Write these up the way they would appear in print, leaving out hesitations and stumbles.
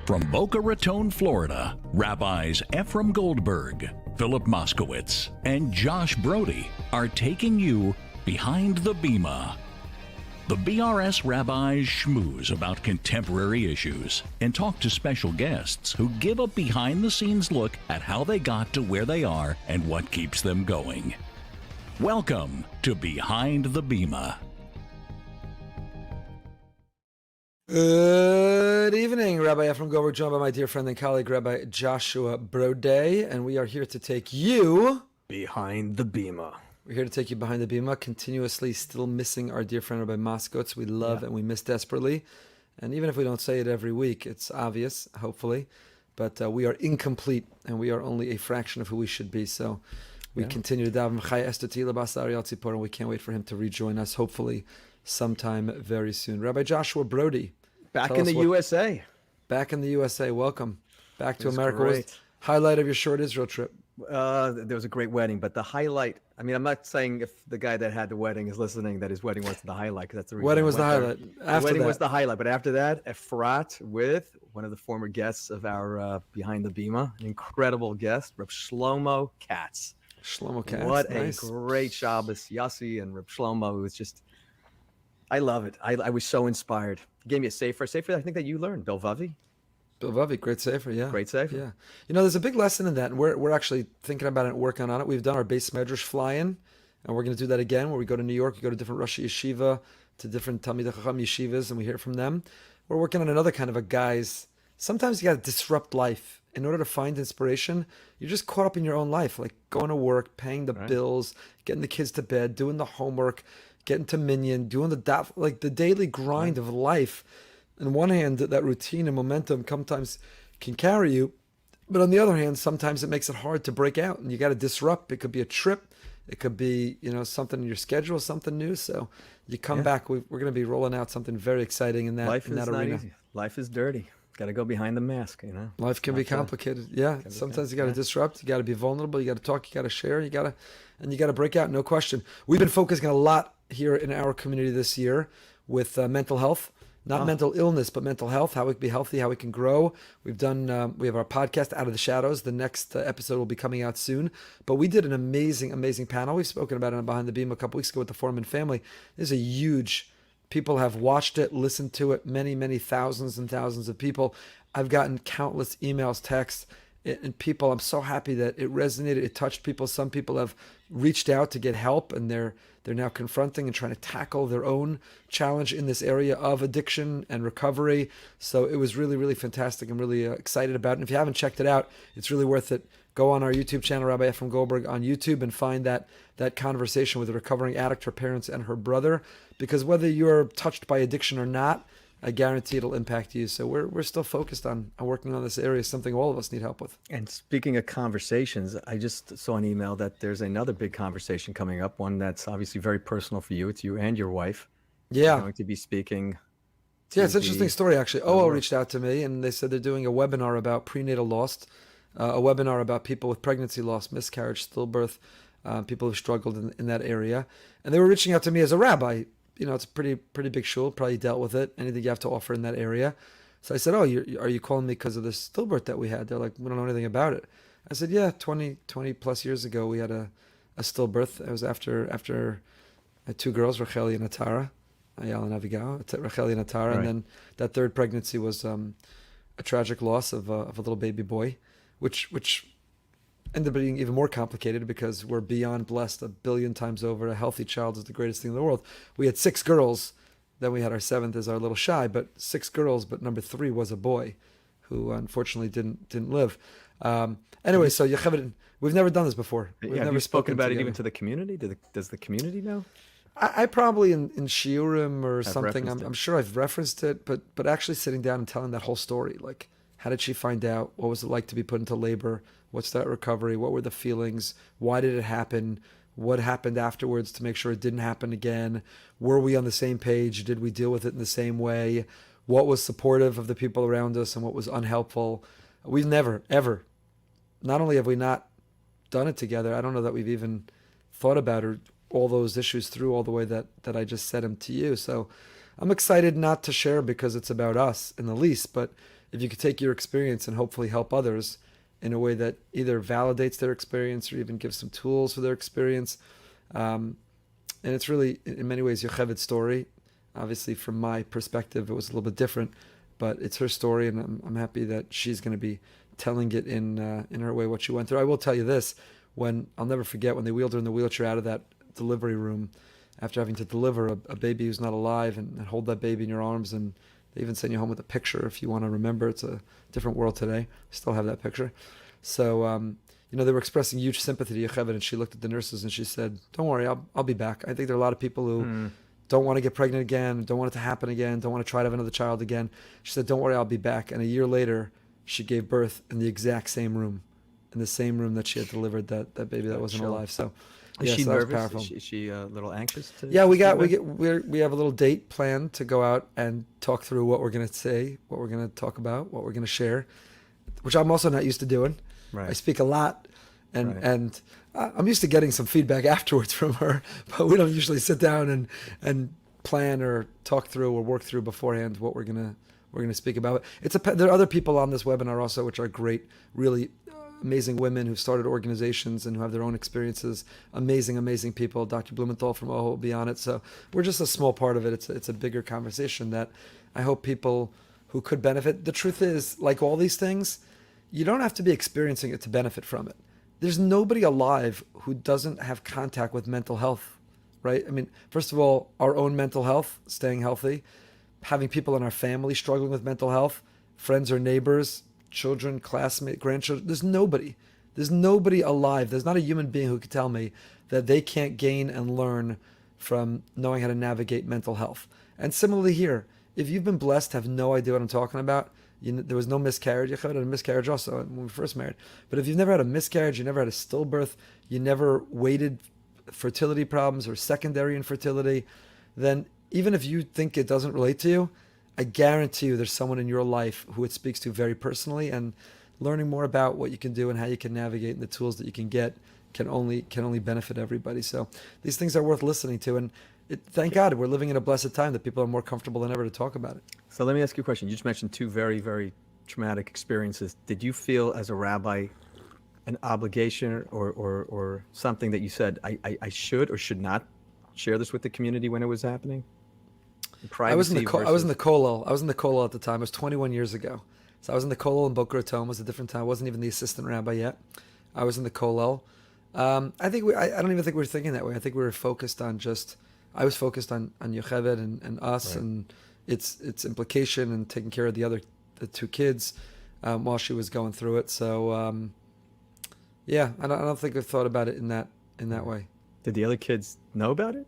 From Boca Raton, Florida, Rabbis Efrem Goldberg, Philip Moskowitz, and Josh Broide are taking you behind the Bima. The BRS rabbis schmooze about contemporary issues and talk to special guests who give a behind-the-scenes look at how they got to where they are and what keeps them going. Welcome to Behind the Bima. Good evening, Rabbi Efrem Goldberg, joined by my dear friend and colleague, Rabbi Joshua Broide, and we are here to take you behind the Bima. We're here to take you behind the Bima, continuously still missing our dear friend Rabbi Moskowitz. We love and we miss desperately, and even if we don't say it every week, it's obvious, hopefully, but we are incomplete, and we are only a fraction of who we should be, so we continue to daven Chaya Esther Tila Basar Yal Tzipor, and we can't wait for him to rejoin us, hopefully, sometime very soon. Rabbi Joshua Broide. Back in the USA. Back in the USA. Welcome back to America. Great. What was highlight of your short Israel trip? There was a great wedding, but the highlight, I mean, I'm not saying if the guy that had the wedding is listening that his wedding wasn't the highlight, because that's the reason. Wedding was the highlight. The wedding was the highlight, but after that, Efrat with one of the former guests of our Behind the Bima, an incredible guest, Reb Shlomo Katz. Shlomo Katz. What nice. a great Shabbos. Yossi and Reb Shlomo, it was just, I love it. I was so inspired. He gave me a sefer I think that you learned, Belvavi. Belvavi, great sefer, yeah. Great sefer. Yeah. You know, there's a big lesson in that, and we're actually thinking about it and working on it. We've done our base medrash fly-in, and we're going to do that again, where we go to New York, we go to different Rosh Yeshiva, to different Talmidei Chacham yeshivas, and we hear from them. We're working on another kind of a guys. Sometimes you got to disrupt life. In order to find inspiration, you're just caught up in your own life, like going to work, paying the bills, getting the kids to bed, doing the homework, getting to Minyan, doing the daily grind of life. On one hand, that routine and momentum sometimes can carry you, but on the other hand, sometimes it makes it hard to break out, and you got to disrupt. It could be a trip, it could be something in your schedule, something new. So you come back. We're going to be rolling out something very exciting in that Life in is that not arena. easy. Life is dirty. Got to go behind the mask, Life can be complicated. Sometimes you got to disrupt. You got to be vulnerable. You got to talk. You got to share. You got to break out. No question. We've been focusing a lot here in our community this year with mental health, not mental illness, but mental health. How we can be healthy, how we can grow. We've done. We have our podcast, Out of the Shadows. The next episode will be coming out soon. But we did an amazing, amazing panel. We've spoken about it on Behind the Beam a couple weeks ago with the Foreman family. This is a huge. People have watched it, listened to it, many, many thousands and thousands of people. I've gotten countless emails, texts, and people. I'm so happy that it resonated. It touched people. Some people have reached out to get help, and they're now confronting and trying to tackle their own challenge in this area of addiction and recovery. So it was really, really fantastic. I'm really excited about it. And if you haven't checked it out, it's really worth it. Go on our YouTube channel, Rabbi Efrem Goldberg on YouTube, and find that conversation with a recovering addict, her parents, and her brother. Because whether you're touched by addiction or not, I guarantee it'll impact you. So we're still focused on working on this area, something all of us need help with. And speaking of conversations, I just saw an email that there's another big conversation coming up, one that's obviously very personal for you. It's you and your wife. Yeah. You're going to be speaking. It's an interesting story, actually. OO reached out to me, and they said they're doing a webinar about prenatal loss, a webinar about people with pregnancy loss, miscarriage, stillbirth, people who've struggled in that area. And they were reaching out to me as a rabbi. It's a pretty big shul, probably dealt with it, anything you have to offer in that area. So I said, are you calling me because of the stillbirth that we had? They're like, we don't know anything about it. I said, yeah, 20 plus years ago, we had a stillbirth. It was after I had two girls, Rachel and Atara, Ayala and Abigail, Rachel and Atara. Right. And then that third pregnancy was a tragic loss of a little baby boy, which ended up being even more complicated because we're beyond blessed 1 billion times over. A healthy child is the greatest thing in the world. We had 6 girls. Then we had our 7th as our little shy, but 6 girls, but number 3 was a boy who unfortunately didn't live. Anyway, so Yocheved, we've never done this before. We've Have never you spoken about together. it even to the community? Does the community know? I probably in shiurim or Have something, referenced it. I'm sure I've referenced it, but actually sitting down and telling that whole story, like how did she find out? What was it like to be put into labor? What's that recovery? What were the feelings? Why did it happen? What happened afterwards to make sure it didn't happen again? Were we on the same page? Did we deal with it in the same way? What was supportive of the people around us and what was unhelpful? We've never, ever, not only have we not done it together, I don't know that we've even thought about all those issues through all the way that I just said them to you. So I'm excited not to share because it's about us in the least, but if you could take your experience and hopefully help others in a way that either validates their experience or even gives some tools for their experience. And it's really, in many ways, Yocheved's story. Obviously, from my perspective, it was a little bit different, but it's her story, and I'm happy that she's going to be telling it in her way what she went through. I will tell you this: I'll never forget when they wheeled her in the wheelchair out of that delivery room after having to deliver a baby who's not alive, and hold that baby in your arms, and they even send you home with a picture if you want to remember. It's a different world today. I still have that picture. So, they were expressing huge sympathy to Yocheved, and she looked at the nurses and she said, "Don't worry, I'll be back." I think there are a lot of people who don't want to get pregnant again, don't want it to happen again, don't want to try to have another child again. She said, "Don't worry, I'll be back." And a year later, she gave birth in the exact same room, that she had delivered that baby that wasn't alive. So, is she so that was nervous? powerful. Is she a little anxious? Yeah, we have a little date planned to go out and talk through what we're going to say, what we're going to talk about, what we're going to share, which I'm also not used to doing. Right. I speak a lot, and I'm used to getting some feedback afterwards from her, but we don't usually sit down and plan or talk through or work through beforehand what we're gonna speak about. There are other people on this webinar also, which are great, really amazing women who started organizations and who have their own experiences. Amazing people. Dr. Blumenthal from OHO will be on it. So we're just a small part of it. It's a bigger conversation that I hope people who could benefit. The truth is, like all these things, you don't have to be experiencing it to benefit from it. There's nobody alive who doesn't have contact with mental health, right? I mean, first of all, our own mental health, staying healthy, having people in our family struggling with mental health, friends or neighbors, children, classmates, grandchildren. There's nobody alive. There's not a human being who could tell me that they can't gain and learn from knowing how to navigate mental health. And similarly here, if you've been blessed, have no idea what I'm talking about, there was no miscarriage. You had a miscarriage also when we first married. But if you've never had a miscarriage, you never had a stillbirth, you never waited fertility problems or secondary infertility, then even if you think it doesn't relate to you, I guarantee you there's someone in your life who it speaks to very personally, and learning more about what you can do and how you can navigate and the tools that you can get can only benefit everybody. So these things are worth listening to, and thank God we're living in a blessed time that people are more comfortable than ever to talk about it. So let me ask you a question. You just mentioned two very, very traumatic experiences. Did you feel as a rabbi an obligation or something that you said, I should or should not share this with the community when it was happening? I was in the kollel at the time. It was 21 years ago. So I was in the kollel in Boca Raton. It was a different time. I wasn't even the assistant rabbi yet. I was in the kollel. I don't even think we were thinking that way. I think we were focused on I was focused on Yocheved and us, right, and its implication and taking care of the two kids while she was going through it. So I don't think I thought about it in that way. Did the other kids know about it?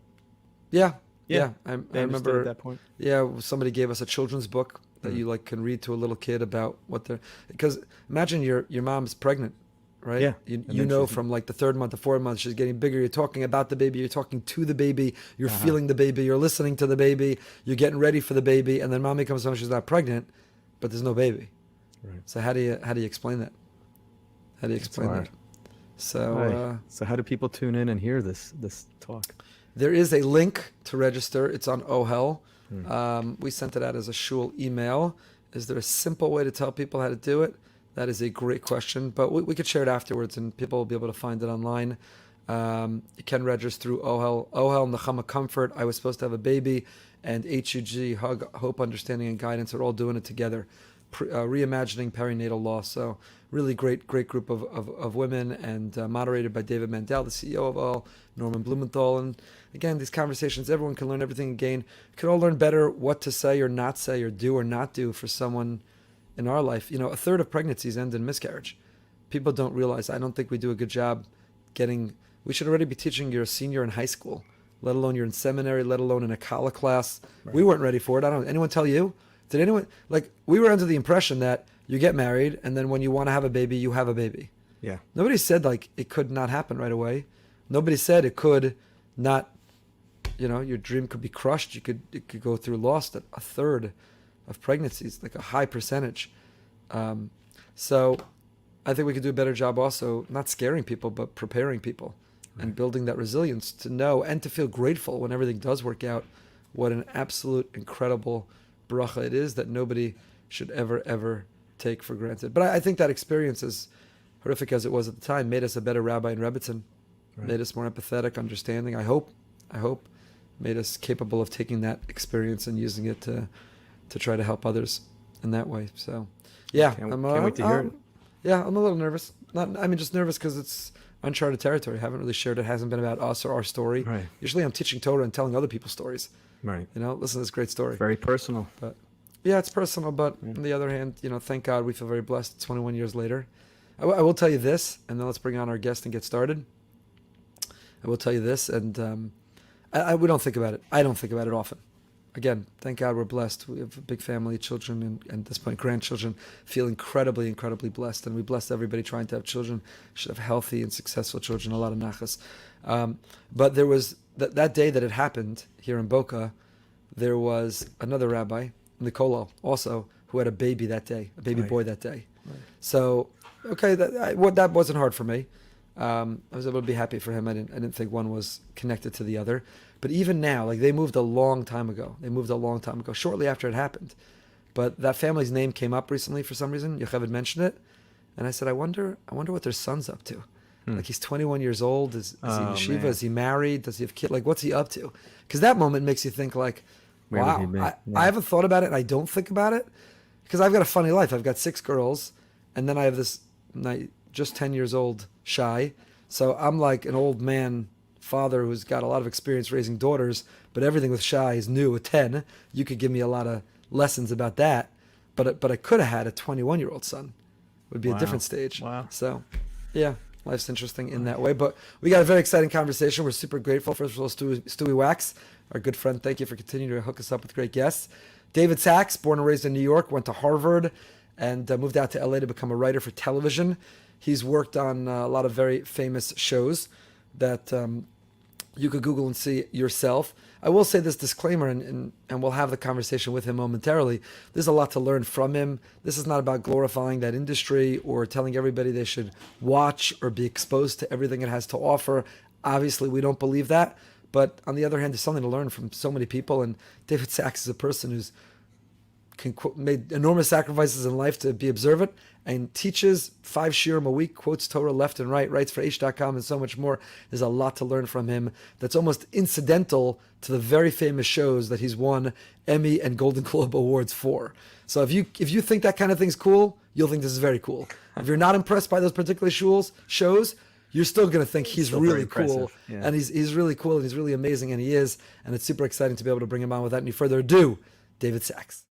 Yeah. I remember at that point. Yeah, somebody gave us a children's book that you can read to a little kid about because imagine your mom's pregnant, right? Yeah. You know from the third month, the fourth month, she's getting bigger. You're talking about the baby. You're talking to the baby. You're feeling the baby. You're listening to the baby. You're getting ready for the baby. And then mommy comes home. She's not pregnant, but there's no baby. Right. So how do you explain that? How do you explain that? So so how do people tune in and hear this talk? There is a link to register. It's on OHEL. We sent it out as a shul email. Is there a simple way to tell people how to do it? That is a great question, but we could share it afterwards and people will be able to find it online. You can register through OHEL. OHEL, Nechama Comfort, I Was Supposed to Have a Baby, and HUG, Hug, Hope, Understanding, and Guidance are all doing it together. Reimagining perinatal loss. So really great group of women, and moderated by David Mandel, the CEO of OHEL, Norman Blumenthal. And again, these conversations, everyone can learn everything and gain. Could all learn better what to say or not say or do or not do for someone in our life. A third of pregnancies end in miscarriage. People don't realize. I don't think we do a good job we should already be teaching you're a senior in high school, let alone you're in seminary, let alone in a college class. Right. We weren't ready for it. Anyone tell you? Did anyone, we were under the impression that you get married and then when you want to have a baby, you have a baby. Yeah. Nobody said it could not happen right away. Nobody said it could not, your dream could be crushed. It could go through loss. That a third of pregnancies, a high percentage. So I think we could do a better job also, not scaring people, but preparing people and building that resilience to know and to feel grateful when everything does work out what an absolute incredible bracha it is that nobody should ever take for granted. But I think that experience, as horrific as it was at the time, made us a better rabbi in Rebbitzin, made us more empathetic, understanding. I hope, made us capable of taking that experience and using it to try to help others in that way. So, yeah, Can't wait to hear it. Yeah, I'm a little nervous. Just nervous because it's uncharted territory. I haven't really shared it. Hasn't been about us or our story. Right. Usually I'm teaching Torah and telling other people's stories. Right. Listen to this great story. Very personal. But yeah, it's personal. But on the other hand, thank God we feel very blessed 21 years later. I will tell you this, and then let's bring on our guest and get started. I will tell you this, and we don't think about it. I don't think about it often. Again, thank God we're blessed. We have a big family, children, and at this point, grandchildren. Feel incredibly, incredibly blessed. And we bless everybody trying to have children. Should have healthy and successful children, a lot of nachas. But there was, that day that it happened here in Boca, there was another rabbi, Nicolo, also, who had a baby that day, a baby boy that day. Right. So, okay, that wasn't hard for me. I was able to be happy for him. I didn't think one was connected to the other. But even now, like, they moved a long time ago. Shortly after it happened. But that family's name came up recently for some reason. Yocheved mentioned it. And I said, I wonder what their son's up to. Like, he's 21 years old. Is he in yeshiva? Is he married? Does he have kids? Like, what's he up to? Because that moment makes you think, like, wow, I haven't thought about it, and I don't think about it. Because I've got a funny life. I've got 6 girls, and then I have this just 10 years old Shy. So I'm like an old man father who's got a lot of experience raising daughters, but everything with Shy is new at 10. You could give me a lot of lessons about that, but I could have had a 21-year-old son. It would be a different stage. Wow. So, yeah, life's interesting in that way. But we got a very exciting conversation. We're super grateful. First of all, Stewie Wax, our good friend, thank you for continuing to hook us up with great guests. David Sachs, born and raised in New York, went to Harvard and moved out to LA to become a writer for television. He's worked on a lot of very famous shows that you could Google and see yourself. I will say this disclaimer, and we'll have the conversation with him momentarily. There's a lot to learn from him. This is not about glorifying that industry or telling everybody they should watch or be exposed to everything it has to offer. Obviously, we don't believe that. But on the other hand, there's something to learn from so many people. And David Sachs is a person who's made enormous sacrifices in life to be observant and teaches 5 shiurim a week, quotes Torah left and right, writes for H.com and so much more. There's a lot to learn from him that's almost incidental to the very famous shows that he's won Emmy and Golden Globe Awards for. So if you think that kind of thing's cool, you'll think this is very cool. If you're not impressed by those particular shows, you're still going to think he's really cool. Yeah. And he's really cool and he's really amazing, and he is. And it's super exciting to be able to bring him on. Without any further ado, David Sachs.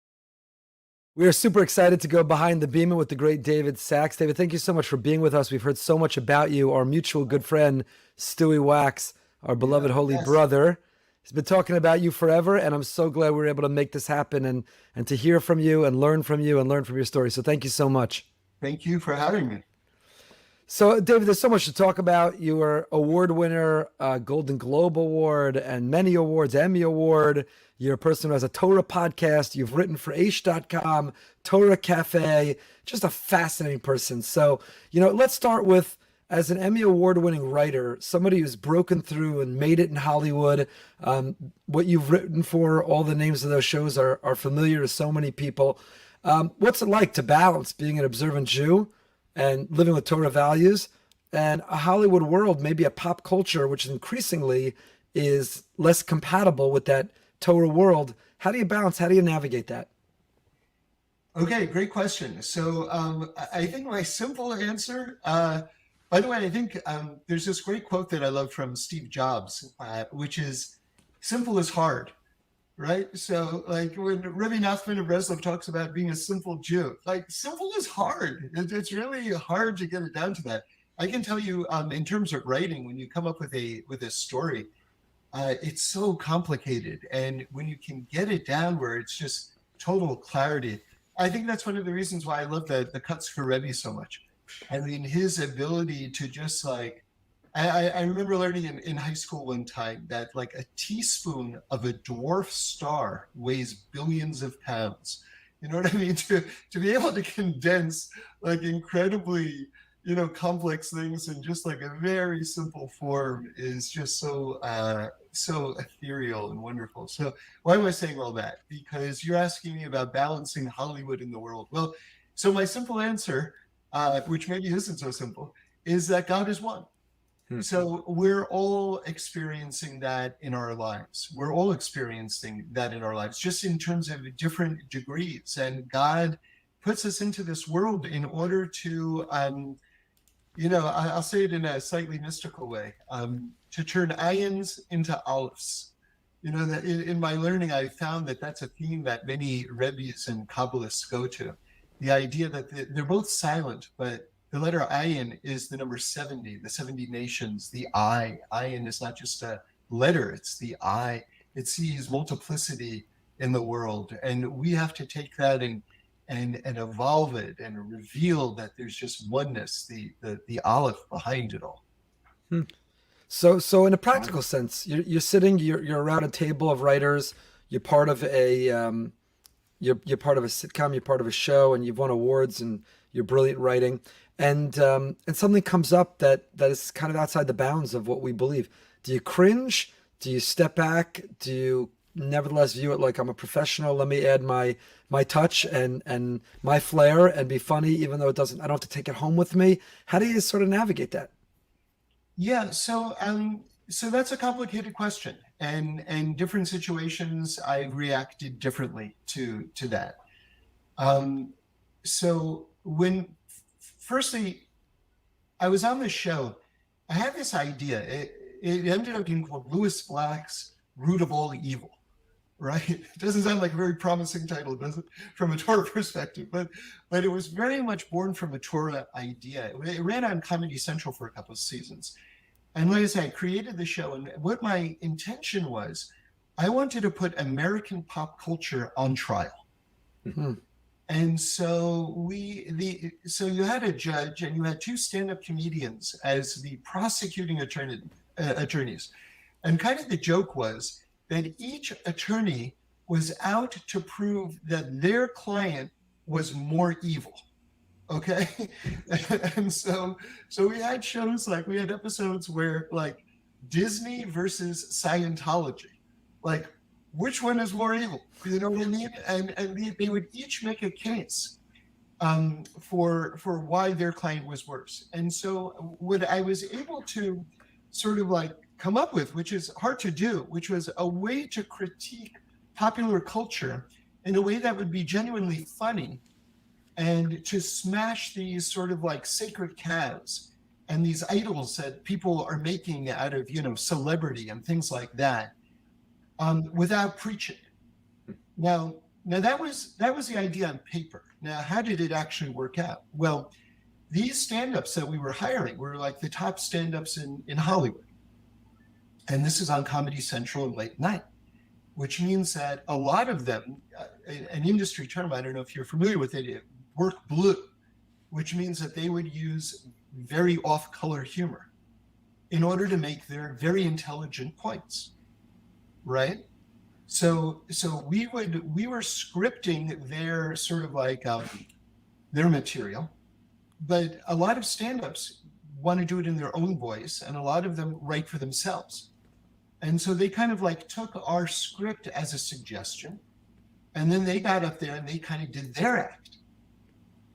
We are super excited to go behind the Bima with the great David Sachs. David, thank you so much for being with us. We've heard so much about you. Our mutual good friend, Stewie Wax, our beloved holy brother, he's been talking about you forever, and I'm so glad we were able to make this happen and to hear from you and learn from you and learn from your story. So thank you so much. Thank you for having me. So, David, there's so much to talk about. You were award winner, Golden Globe Award, and many awards, Emmy Award. You're a person who has a Torah podcast. You've written for H.com, Torah Cafe. Just a fascinating person. So, let's start with, as an Emmy Award-winning writer, somebody who's broken through and made it in Hollywood. What you've written for, all the names of those shows are familiar to so many people. What's it like to balance being an observant Jew and living with Torah values and a Hollywood world, maybe a pop culture, which increasingly is less compatible with that Torah world? How do you balance? How do you navigate that? Okay, great question. So I think my simple answer, by the way, I think there's this great quote that I love from Steve Jobs, which is, simple is hard, right? So like when Rabbi Nachman of Breslov talks about being a simple Jew, like simple is hard. It's really hard to get it down to that. I can tell you in terms of writing, when you come up with a story, it's so complicated. And when you can get it down where it's just total clarity, I think that's one of the reasons why I love the cuts for Rabbi so much. I mean, his ability to just like, I remember learning in high school one time that like a teaspoon of a dwarf star weighs billions of pounds. You know what I mean? To be able to condense like incredibly, complex things in just like a very simple form is just so so ethereal and wonderful. So why am I saying all that? Because you're asking me about balancing Hollywood in the world. Well, so my simple answer, which maybe isn't so simple, is that God is one. So we're all experiencing that in our lives. We're all experiencing that in our lives, just in terms of different degrees. And God puts us into this world in order to, I'll say it in a slightly mystical way, to turn ayins into alephes. That in my learning, I found that that's a theme that many Rebbes and Kabbalists go to. The idea that they're both silent, but the letter ayin is the number 70, the 70 nations, the I. Ayin is not just a letter, it's the I. It sees multiplicity in the world. And we have to take that and evolve it and reveal that there's just oneness, the aleph behind it all. So in a practical sense, you're sitting, you're around a table of writers, you're part of a you're part of a sitcom, you're part of a show, and you've won awards and you're brilliant writing. And something comes up that is kind of outside the bounds of what we believe. Do you cringe? Do you step back? Do you nevertheless view it like, I'm a professional, let me add my touch and my flair and be funny, even though I don't have to take it home with me? How do you sort of navigate that? Yeah, so that's a complicated question, and different situations I've reacted differently to that. So when firstly I was on the show, I had this idea. It ended up being called Lewis Black's Root of All Evil, right? It doesn't sound like a very promising title, does it, from a Torah perspective? But it was very much born from a Torah idea. It ran on Comedy Central for a couple of seasons. And like I said, I created the show, and what my intention was, I wanted to put American pop culture on trial. Mm-hmm. And so so you had a judge and you had two stand-up comedians as the prosecuting attorneys. And kind of the joke was that each attorney was out to prove that their client was more evil. Okay. And so we had shows, like we had episodes where like Disney versus Scientology, like which one is more evil? You know what I mean? And they would each make a case for why their client was worse. And so what I was able to sort of like come up with, which is hard to do, which was a way to critique popular culture in a way that would be genuinely funny, and to smash these sort of like sacred cows and these idols that people are making out of, celebrity and things like that, without preaching. Now that was the idea on paper. Now, how did it actually work out? Well, these stand-ups that we were hiring were like the top stand-ups in Hollywood. And this is on Comedy Central late night, which means that a lot of them, an industry term, I don't know if you're familiar with it, work blue, which means that they would use very off-color humor in order to make their very intelligent points, right? So we were scripting their sort of like their material, but a lot of stand-ups want to do it in their own voice, and a lot of them write for themselves. And so they kind of like took our script as a suggestion, and then they got up there and they kind of did their act,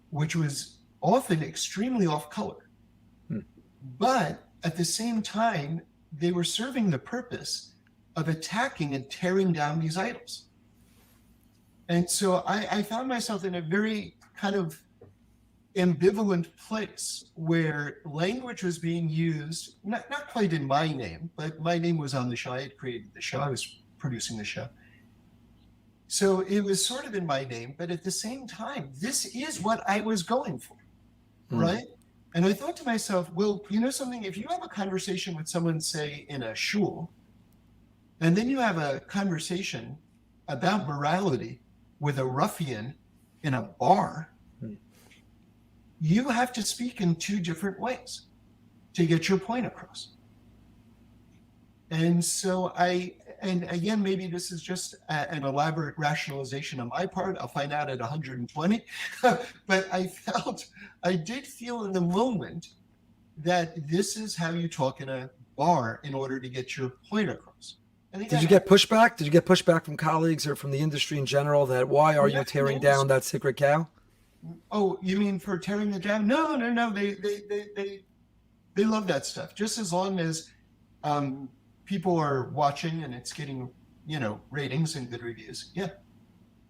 which was often extremely off color. But at the same time, they were serving the purpose of attacking and tearing down these idols. And so I found myself in a very kind of ambivalent place where language was being used, not quite in my name, but my name was on the show. I had created the show. I was producing the show. So it was sort of in my name, but at the same time, this is what I was going for, right? And I thought to myself, well, you know something, if you have a conversation with someone, say, in a shul, and then you have a conversation about morality with a ruffian in a bar, you have to speak in two different ways to get your point across. And so and again, maybe this is just an elaborate rationalization on my part. I'll find out at 120. But I did feel in the moment that this is how you talk in a bar in order to get your point across. And Did again, you get pushback? Did you get pushback from colleagues or from the industry in general that why are you tearing down that sacred cow? oh, you mean for tearing it down? No, no, no. They love that stuff. Just as long as people are watching and it's getting, ratings and good reviews. Yeah.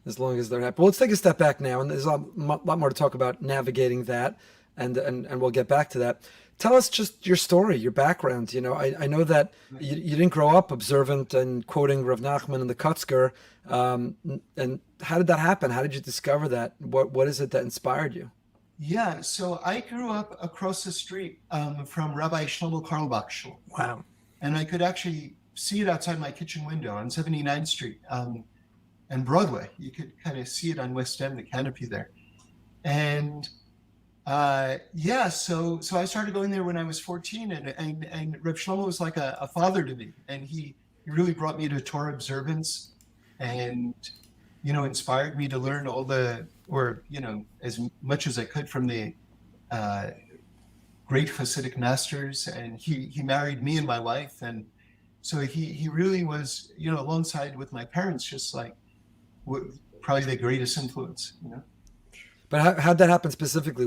As long as they're happy. Well, let's take a step back now, and there's a lot more to talk about navigating that, and we'll get back to that. Tell us just your story, your background. I know that you didn't grow up observant and quoting Rav Nachman and the Kotzker. And how did that happen? How did you discover that? What is it that inspired you? Yeah, so I grew up across the street from Rabbi Shlomo Carlebach Shul. Wow. And I could actually see it outside my kitchen window on 79th Street and Broadway. You could kind of see it on West End, the canopy there. And so I started going there when I was 14, and Reb Shlomo was like a father to me. And he really brought me to Torah observance and, inspired me to learn as much as I could from the great Hasidic masters. And he married me and my wife. And so he really was, alongside with my parents, just like probably the greatest influence, But how'd that happen specifically?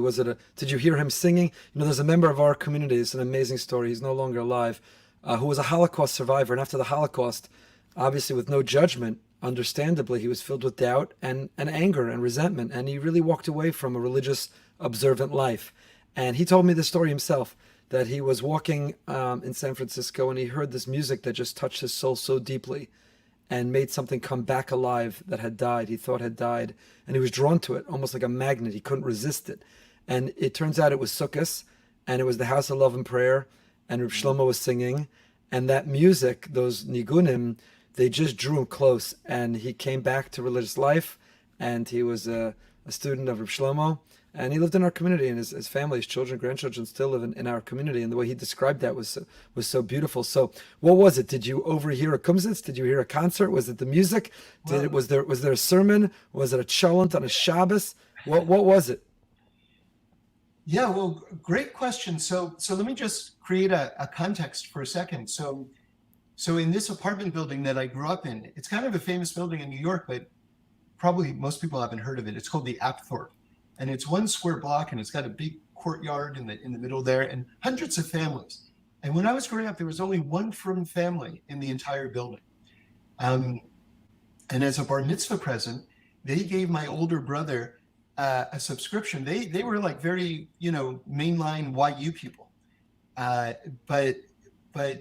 Did you hear him singing? There's a member of our community, it's an amazing story, he's no longer alive, who was a Holocaust survivor. And after the Holocaust, obviously with no judgment, understandably, he was filled with doubt and anger and resentment. And he really walked away from a religious, observant life. And he told me the story himself, that he was walking in San Francisco and he heard this music that just touched his soul so deeply and made something come back alive that had died, he thought had died. And he was drawn to it, almost like a magnet. He couldn't resist it. And it turns out it was Sukkot, and it was the House of Love and Prayer, and Reb Shlomo was singing. And that music, those nigunim, they just drew him close. And he came back to religious life, and he was a student of Reb Shlomo. And he lived in our community, and his family, his children, grandchildren still live in our community. And the way he described that was so beautiful. So what was it? Did you overhear a kumsitz? Did you hear a concert? Was it the music? Was there a sermon? Was it a cholent on a Shabbos? What was it? Yeah, well, great question. So let me just create a context for a second. So in this apartment building that I grew up in, it's kind of a famous building in New York, but probably most people haven't heard of it. It's called the Apthorpe. And it's 1 square block, and it's got a big courtyard in the middle there, and hundreds of families. And when I was growing up, there was only one Frum family in the entire building. And as a bar mitzvah present, they gave my older brother a subscription. They were like very, mainline YU people. But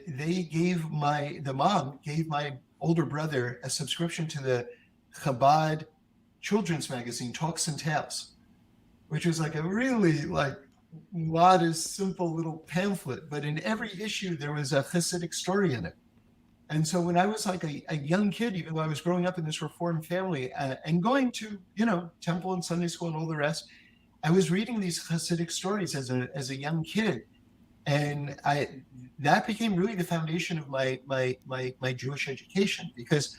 they gave the mom gave my older brother a subscription to the Chabad children's magazine, Talks and Tales, which was like a really modest, simple little pamphlet. But in every issue, there was a Hasidic story in it. And so when I was like a young kid, even though I was growing up in this Reformed family and going to, temple and Sunday school and all the rest, I was reading these Hasidic stories as a young kid. And that became really the foundation of my Jewish education, because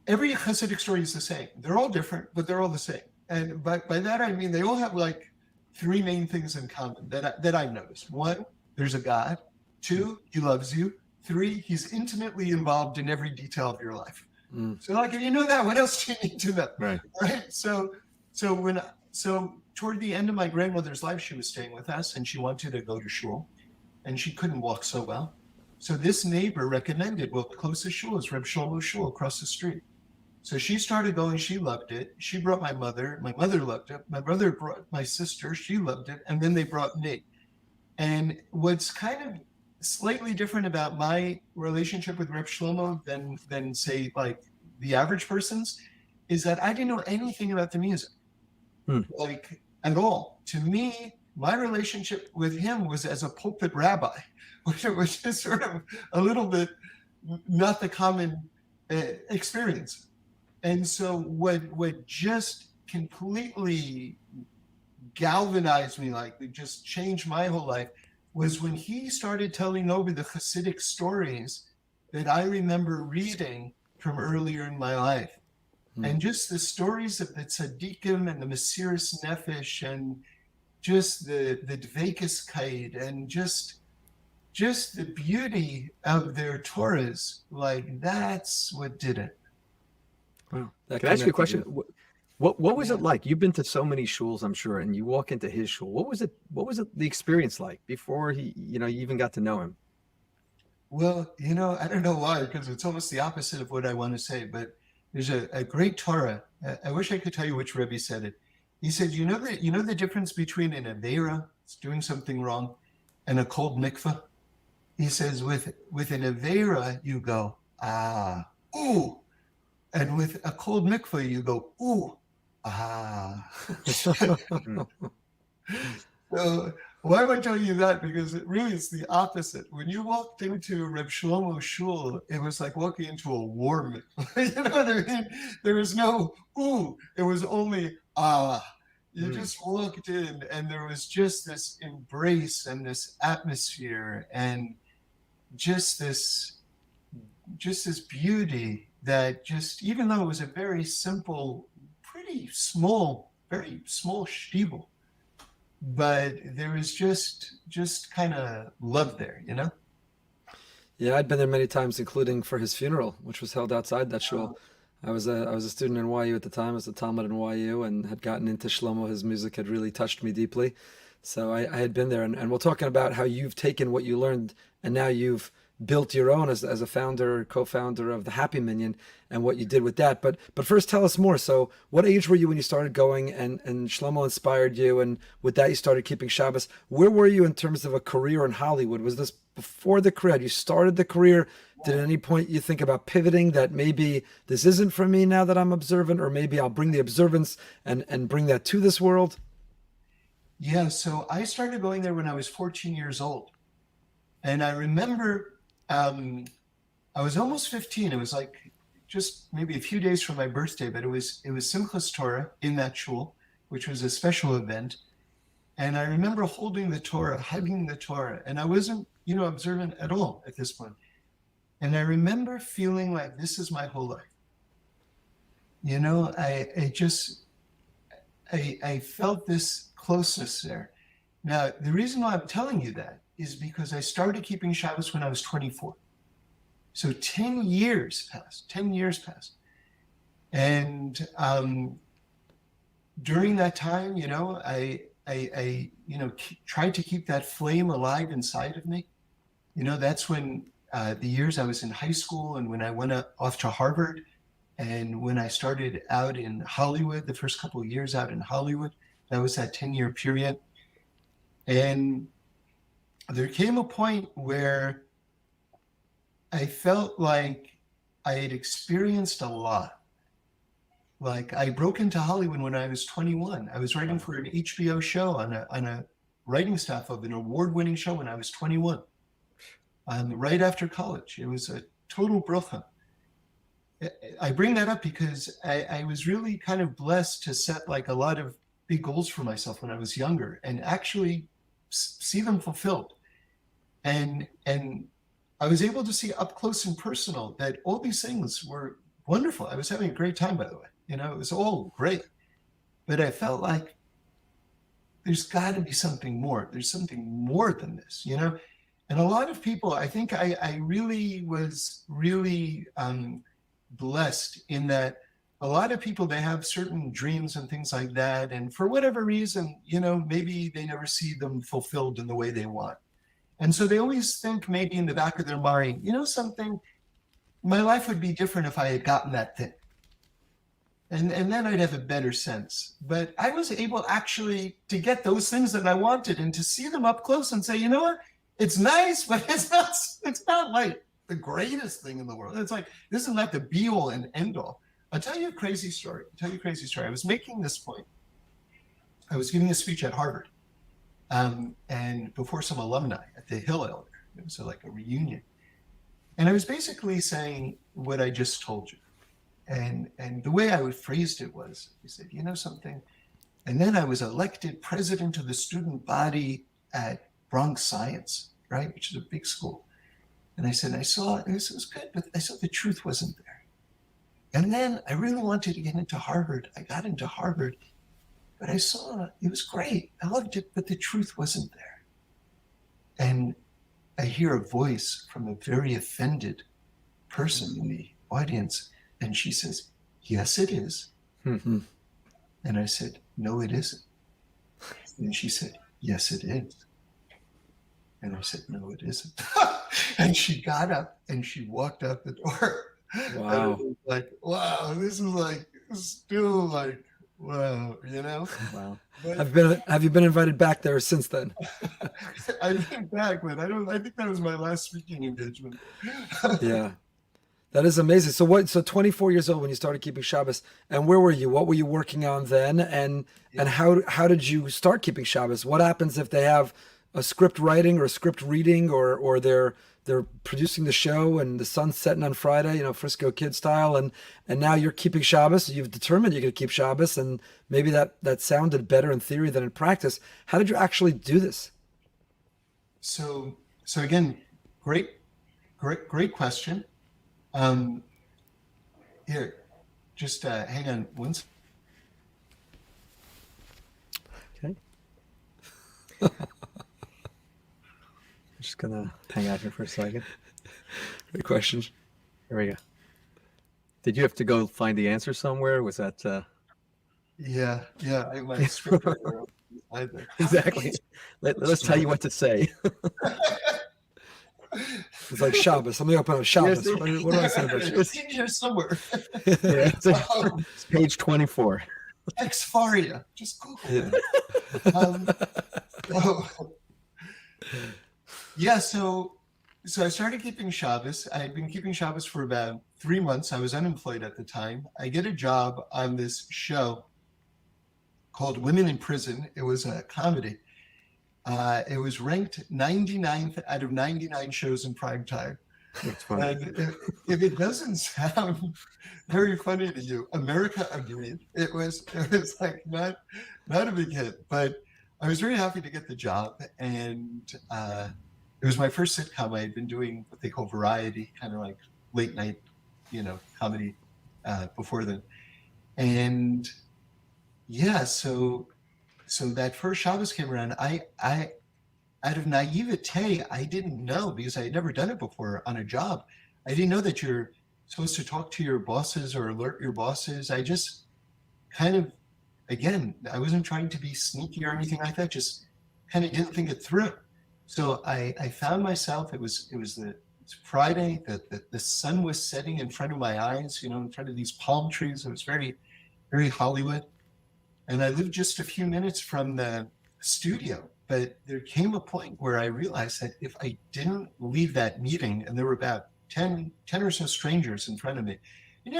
every Hasidic story is the same. They're all different, but they're all the same. And by that, I mean, they all have like 3 main things in common that I've noticed. 1, there's a God. 2, he loves you. 3, he's intimately involved in every detail of your life. So if you know that, what else do you need to know? Right. So toward the end of my grandmother's life, she was staying with us, and she wanted to go to shul, and she couldn't walk so well. So this neighbor recommended, the closest shul is Reb Shlomo Shul across the street. So she started going, she loved it. She brought my mother loved it. My brother brought my sister, she loved it. And then they brought me. And what's kind of slightly different about my relationship with Reb Shlomo than say like the average person's is that I didn't know anything about the music, like at all. To me, my relationship with him was as a pulpit rabbi, which is sort of a little bit not the common experience. And so what just completely galvanized me, just changed my whole life, was when he started telling over the Hasidic stories that I remember reading from earlier in my life. And just the stories of the tzaddikim and the Mesiras Nefesh and just the Dveikuskait and just just the beauty of their Torahs, like that's what did it. Wow. That Can I ask you a connected question? you. What was it like? You've been to so many shuls, I'm sure, and you walk into his shul. What was it the experience like before you even got to know him? Well, I don't know why, because it's almost the opposite of what I want to say, but there's a great Torah. I wish I could tell you which Rebbe said it. He said, you know the difference between an Aveira, it's doing something wrong, and a cold mikveh? He says, with an Aveira, you go, ah, ooh. And with a cold mikveh, you go, ooh, ah. So why am I telling you that? Because it really is the opposite. When you walked into Reb Shlomo's shul, it was like walking into a war mikveh. You know what I mean? There was no ooh. It was only ah. You just walked in, and there was just this embrace and this atmosphere, and just this beauty that just, even though it was a very simple, pretty small, very small shtibel, but there was just kind of love there, Yeah, I'd been there many times, including for his funeral, which was held outside that shul. I was a student in YU at the time. I was a Talmud in YU and had gotten into Shlomo. His music had really touched me deeply. So I had been there. And we're talking about how you've taken what you learned and now you've built your own as a founder, co-founder of the Happy Minyan, and what you did with that. But first, tell us more. So what age were you when you started going, and Shlomo inspired you, and with that you started keeping Shabbos? Where were you in terms of a career in Hollywood? Was this before the career? Had you started the career? Did at any point you think about pivoting, that maybe this isn't for me now that I'm observant, or maybe I'll bring the observance and bring that to this world? Yeah, so I started going there when I was 14 years old. And I remember I was almost 15. It was like just maybe a few days from my birthday, but it was Simchas Torah in that shul, which was a special event. And I remember holding the Torah, hugging the Torah, and I wasn't, observant at all at this point. And I remember feeling like this is my whole life. I felt this closeness there. Now, the reason why I'm telling you that is because I started keeping Shabbos when I was 24. So 10 years passed. And during that time, I tried to keep that flame alive inside of me. That's when the years I was in high school, and when I went off to Harvard, and when I started out in Hollywood, the first couple of years out in Hollywood, that was that 10-year period. And there came a point where I felt like I had experienced a lot. Like, I broke into Hollywood when I was 21. I was writing for an HBO show on a writing staff of an award-winning show when I was 21. Right after college. It was a total bracha. I bring that up because I was really kind of blessed to set like a lot of big goals for myself when I was younger and actually see them fulfilled. And I was able to see up close and personal that all these things were wonderful. I was having a great time, by the way. It was all great. But I felt like there's got to be something more. There's something more than this, And a lot of people, I think I really was blessed in that a lot of people, they have certain dreams and things like that. And for whatever reason, maybe they never see them fulfilled in the way they want. And so they always think maybe in the back of their mind, something, my life would be different if I had gotten that thing. And then I'd have a better sense. But I was able actually to get those things that I wanted and to see them up close and say, you know what? It's nice, but it's not like the greatest thing in the world. It's like, this is not the be all and end all. I'll tell you a crazy story. I was making this point. I was giving a speech at Harvard. And before some alumni at the Hill Elder. It was like a reunion. And I was basically saying what I just told you. And the way I phrased it was, he said, something? And then I was elected president of the student body at Bronx Science, right, which is a big school. And I said, this was good, but I saw the truth wasn't there. And then I really wanted to get into Harvard. I got into Harvard, but I saw it was great. I loved it, but the truth wasn't there. And I hear a voice from a very offended person in the audience, and she says, "Yes, it is." And I said, "No, it isn't." And she said, "Yes, it is." And I said, "No, it isn't." And she got up and she walked out the door. Wow. And it was like, wow, this is like still like, wow, you know? Wow. But Have you been invited back there since then? I've been back, but I think that was my last speaking engagement. Yeah. That is amazing. So 24 years old when you started keeping Shabbos, and where were you? What were you working on then? And how did you start keeping Shabbos? What happens if they have a script writing or a script reading, or they're producing the show and the sun's setting on Friday, Frisco Kid style, and now you're keeping Shabbos. You've determined you're going to keep Shabbos, and maybe that sounded better in theory than in practice. How did you actually do this? So again, great question. Here, just hang on one second. Okay. I'm just gonna hang out here for a second. Great questions. Here we go. Did you have to go find the answer somewhere? Was that Yeah, my script writer either. exactly? Let's tell you what to say. It's like Shabbos. Let me open up Shabbos. Yes, What do I say about Shabbos? It's in here somewhere. Yeah, it's page 24. Exfaria. Just Google it. So I started keeping Shabbos. I had been keeping Shabbos for about 3 months. I was unemployed at the time. I get a job on this show called Women in Prison. It was a comedy. It was ranked 99th out of 99 shows in prime time. That's funny. And if it doesn't sound very funny to you, America agreed. It was like not a big hit, but I was very happy to get the job. And it was my first sitcom. I had been doing what they call variety, kind of like late night, comedy before then. And yeah, so that first Shabbos came around. I out of naivete, I didn't know, because I had never done it before on a job. I didn't know that you're supposed to talk to your bosses or alert your bosses. I just kind of, again, I wasn't trying to be sneaky or anything like that. Just kind of didn't think it through. So I found myself. It was Friday. The sun was setting in front of my eyes. In front of these palm trees. It was very, very Hollywood. And I lived just a few minutes from the studio. But there came a point where I realized that if I didn't leave that meeting, and there were about 10 or so strangers in front of me,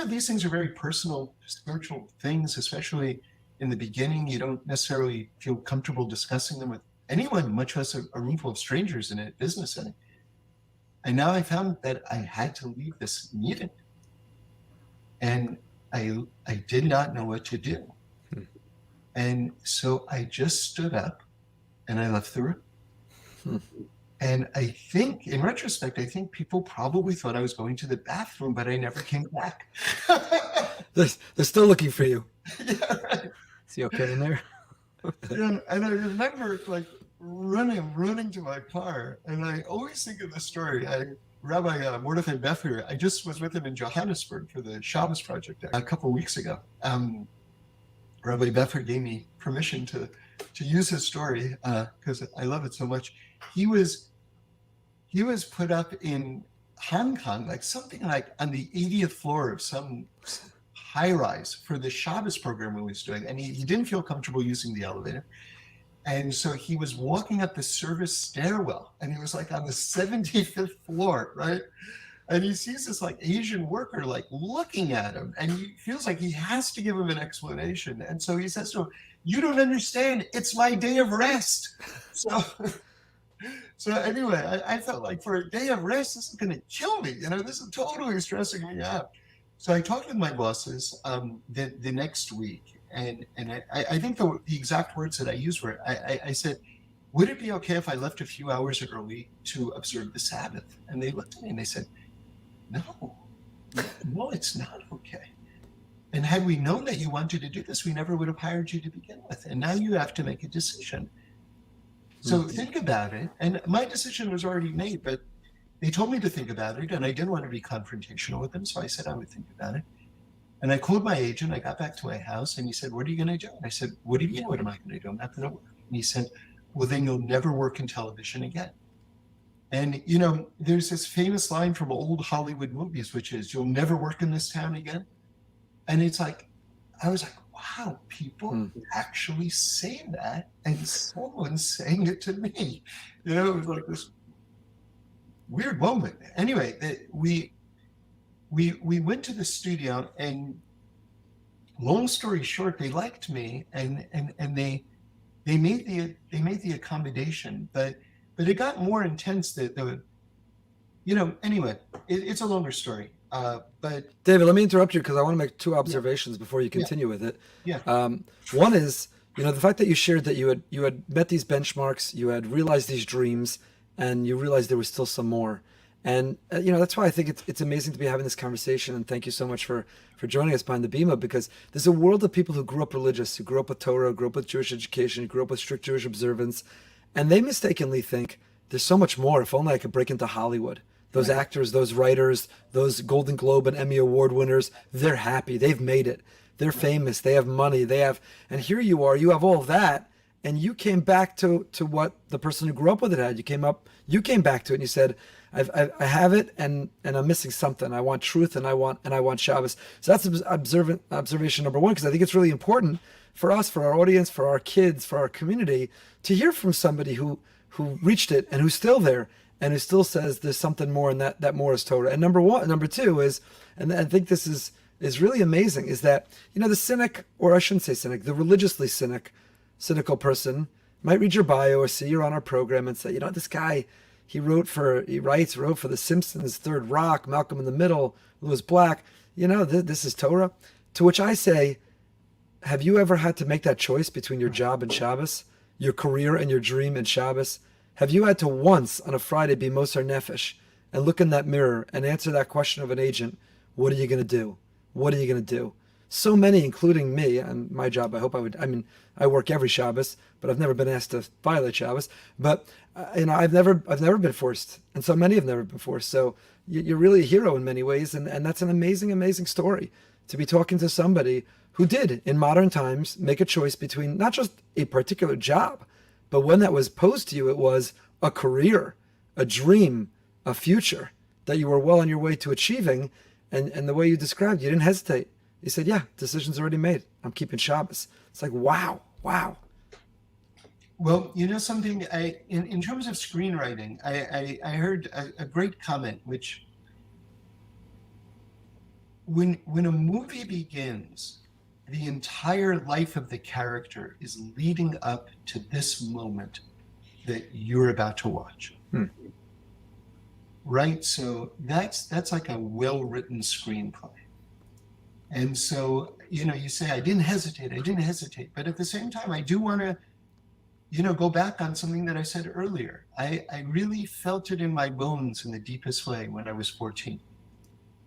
these things are very personal, spiritual things, especially in the beginning. You don't necessarily feel comfortable discussing them with anyone, much less a room full of strangers in a business setting. And now I found that I had to leave this meeting. And I did not know what to do. And so I just stood up and I left the room. And I think, in retrospect, people probably thought I was going to the bathroom, but I never came back. They're still looking for you. Yeah, right. Is he okay in there? And I remember running to my car. And I always think of this story. Rabbi Mordechai Beffer, I just was with him in Johannesburg for the Shabbos project a couple of weeks ago. Rabbi Beffer gave me permission to use his story because I love it so much. He was put up in Hong Kong, like something like on the 80th floor of some high rise for the Shabbos program we was doing, and he didn't feel comfortable using the elevator, and so he was walking up the service stairwell, and he was like on the 75th floor, right? And he sees this like Asian worker like looking at him, and he feels like he has to give him an explanation. And so he says to him, "You don't understand. It's my day of rest." So anyway, I felt like for a day of rest, this is going to kill me. This is totally stressing me out. So I talked with my bosses the next week, and I think the exact words that I used were, I said, "Would it be okay if I left a few hours early to observe the Sabbath?" And they looked at me and they said, No, it's not okay. And had we known that you wanted to do this, we never would have hired you to begin with. And now you have to make a decision. So think about it. And my decision was already made, but they told me to think about it, and I didn't want to be confrontational with them, so I said I would think about it. And I called my agent. I got back to my house, and he said, "What are you going to do?" And I said, "What do you mean, what am I going to do? I'm not going to work." And he said, "Well, then you'll never work in television again." And, there's this famous line from old Hollywood movies, which is, "You'll never work in this town again." And it's like, I was like, wow, people actually say that, and someone's saying it to me. It was like this weird moment. Anyway, we went to the studio, and long story short, they liked me, and they made the accommodation, but it got more intense. Anyway, it's a longer story. But David, let me interrupt you because I want to make two observations before you continue with it. Yeah. One is, the fact that you shared that you had met these benchmarks, you had realized these dreams, and you realized there was still some more. And that's why I think it's amazing to be having this conversation. And thank you so much for joining us behind the Bima, because there's a world of people who grew up religious, who grew up with Torah, grew up with Jewish education, who grew up with strict Jewish observance, and they mistakenly think there's so much more. If only I could break into Hollywood. Those actors, those writers, those Golden Globe and Emmy Award winners, they're happy. They've made it. They're famous. They have money. And here you are. You have all of that, and you came back to what the person who grew up with it had. You came back to it, and you said, I have it, and I'm missing something. I want truth, and I want Shabbos. So that's observation number one, because I think it's really important for us, for our audience, for our kids, for our community, to hear from somebody who reached it and who's still there, and who still says there's something more, and that more is Torah. And number two is, and I think this is really amazing, is that, the cynic, or I shouldn't say cynic, the religiously cynical person might read your bio or see you're on our program and say, this guy, he wrote for the Simpsons, Third Rock, Malcolm in the Middle, Louis Black, this is Torah. To which I say, have you ever had to make that choice between your job and Shabbos, your career and your dream and Shabbos? Have you had to once on a Friday be Moser Nefesh and look in that mirror and answer that question of an agent? What are you going to do? What are you going to do? So many, including me, and my job, I work every Shabbos, but I've never been asked to violate Shabbos. But, I've never been forced. And so many have never been forced. So you're really a hero in many ways. And that's an amazing, amazing story to be talking to somebody who did, in modern times, make a choice between not just a particular job, but when that was posed to you, it was a career, a dream, a future that you were well on your way to achieving. And the way you described, you didn't hesitate. You said, yeah, decision's already made. I'm keeping Shabbos. It's like, wow. Well, something, in terms of screenwriting, I heard a great comment, which when a movie begins, the entire life of the character is leading up to this moment that you're about to watch. Right? So that's like a well-written screenplay. And so, you say, I didn't hesitate. But at the same time, I do want to, go back on something that I said earlier. I really felt it in my bones in the deepest way when I was 14.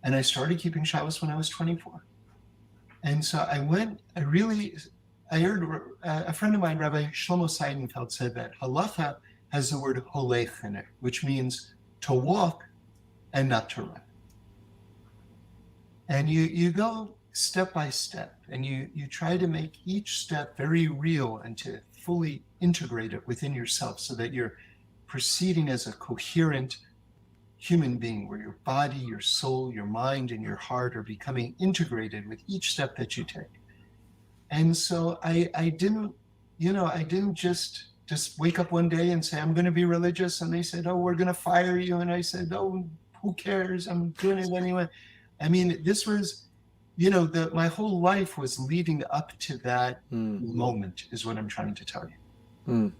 And I started keeping Shabbos when I was 24. And so I heard a friend of mine, Rabbi Shlomo Seidenfeld, said that halacha has the word holech in it, which means to walk and not to run. And you go step by step, and you try to make each step very real and to fully integrate it within yourself so that you're proceeding as a coherent human being, where your body, your soul, your mind, and your heart are becoming integrated with each step that you take. And so I didn't just wake up one day and say, I'm going to be religious. And they said, oh, we're going to fire you. And I said, oh, who cares? I'm doing it anyway. This was, my whole life was leading up to that moment, is what I'm trying to tell you.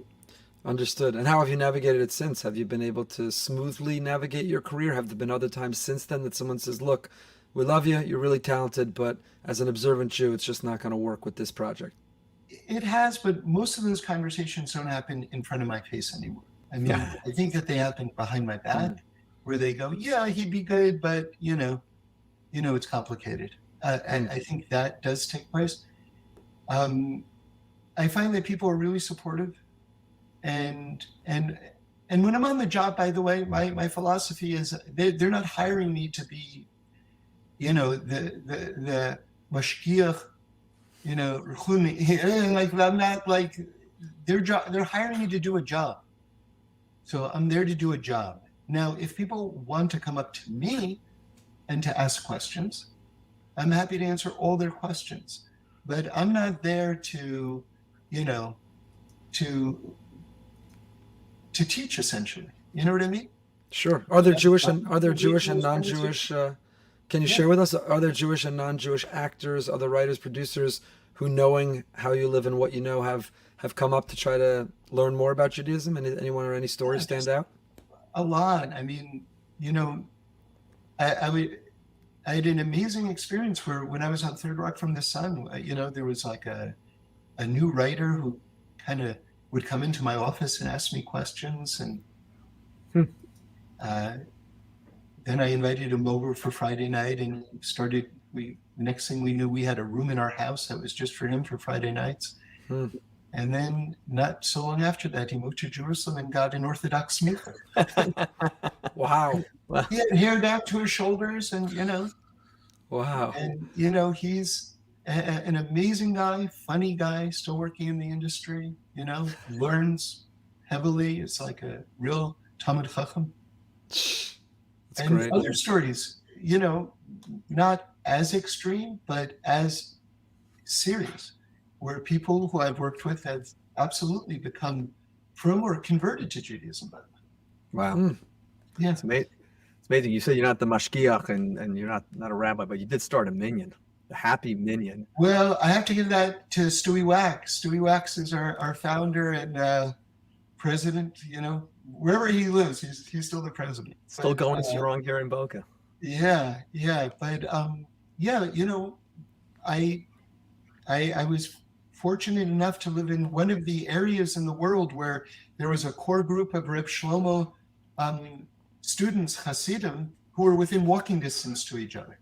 Understood. And how have you navigated it since? Have you been able to smoothly navigate your career? Have there been other times since then that someone says, look, we love you, you're really talented, but as an observant Jew, it's just not going to work with this project? It has, but most of those conversations don't happen in front of my face anymore. I think that they happen behind my back, where they go, yeah, he'd be good, but, it's complicated. And I think that does take place. I find that people are really supportive. And when I'm on the job, by the way, my philosophy is they're not hiring me to be, the mashgiach, like I'm not like they're hiring me to do a job. So I'm there to do a job. Now, if people want to come up to me and to ask questions, I'm happy to answer all their questions. But I'm not there to teach, essentially. You know what I mean? Sure. Are there Jewish and non-Jewish? Can you share with us? Are there Jewish and non-Jewish actors, other writers, producers who, knowing how you live and what you know, have come up to try to learn more about Judaism? And anyone or any stories stand out? A lot. I mean, I had an amazing experience where when I was on Third Rock from the Sun, there was like a new writer who kind of would come into my office and ask me questions, and then I invited him over for Friday night, and next thing we knew, we had a room in our house that was just for him for Friday nights. And then not so long after that, he moved to Jerusalem and got an Orthodox mikveh. Wow. He had hair down to his shoulders, and Wow. And he's an amazing guy, funny guy, still working in the industry. Learns heavily. It's like a real Talmud Chacham. That's and great. Other stories, not as extreme, but as serious, where people who I've worked with have absolutely become from or converted to Judaism. By the way. Wow. Yeah. It's amazing. It's amazing. You said you're not the mashgiach and you're not a rabbi, but you did start a minyan, the happy minyan. Well, I have to give that to Stewie Wax. Stewie Wax is our founder and president. Wherever he lives, he's still the president. Still going strong here in Boca. Yeah. But I was fortunate enough to live in one of the areas in the world where there was a core group of Reb Shlomo students, Hasidim, who were within walking distance to each other,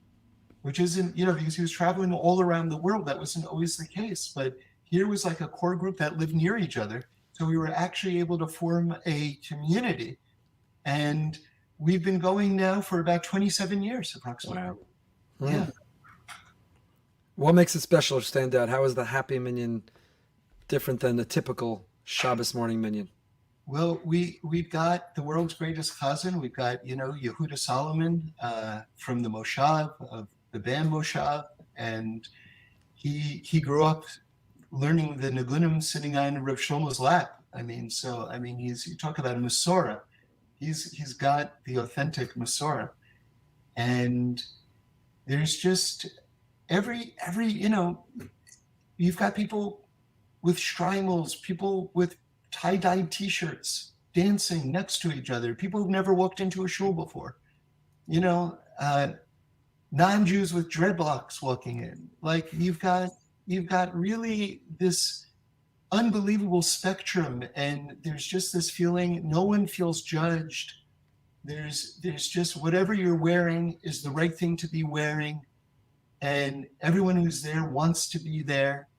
which isn't, because he was traveling all around the world. That wasn't always the case. But here was like a core group that lived near each other. So we were actually able to form a community. And we've been going now for about 27 years, approximately. Wow. Yeah. What makes it special or stand out? How is the happy minyan different than the typical Shabbos morning minyan? Well, we've got the world's greatest chazan. We've got, Yehuda Solomon from the Moshav, of the band Moshav. And he grew up learning the Nagunim sitting on Reb Shlomo's lap. You talk about a Masorah. He's got the authentic Masorah. And there's just every you've got people with shtreimels, people with tie-dyed t-shirts dancing next to each other, people who've never walked into a shul before, non-Jews with dreadlocks walking in. Like you've got really this unbelievable spectrum, and there's just this feeling no one feels judged. There's just whatever you're wearing is the right thing to be wearing, and everyone who's there wants to be there.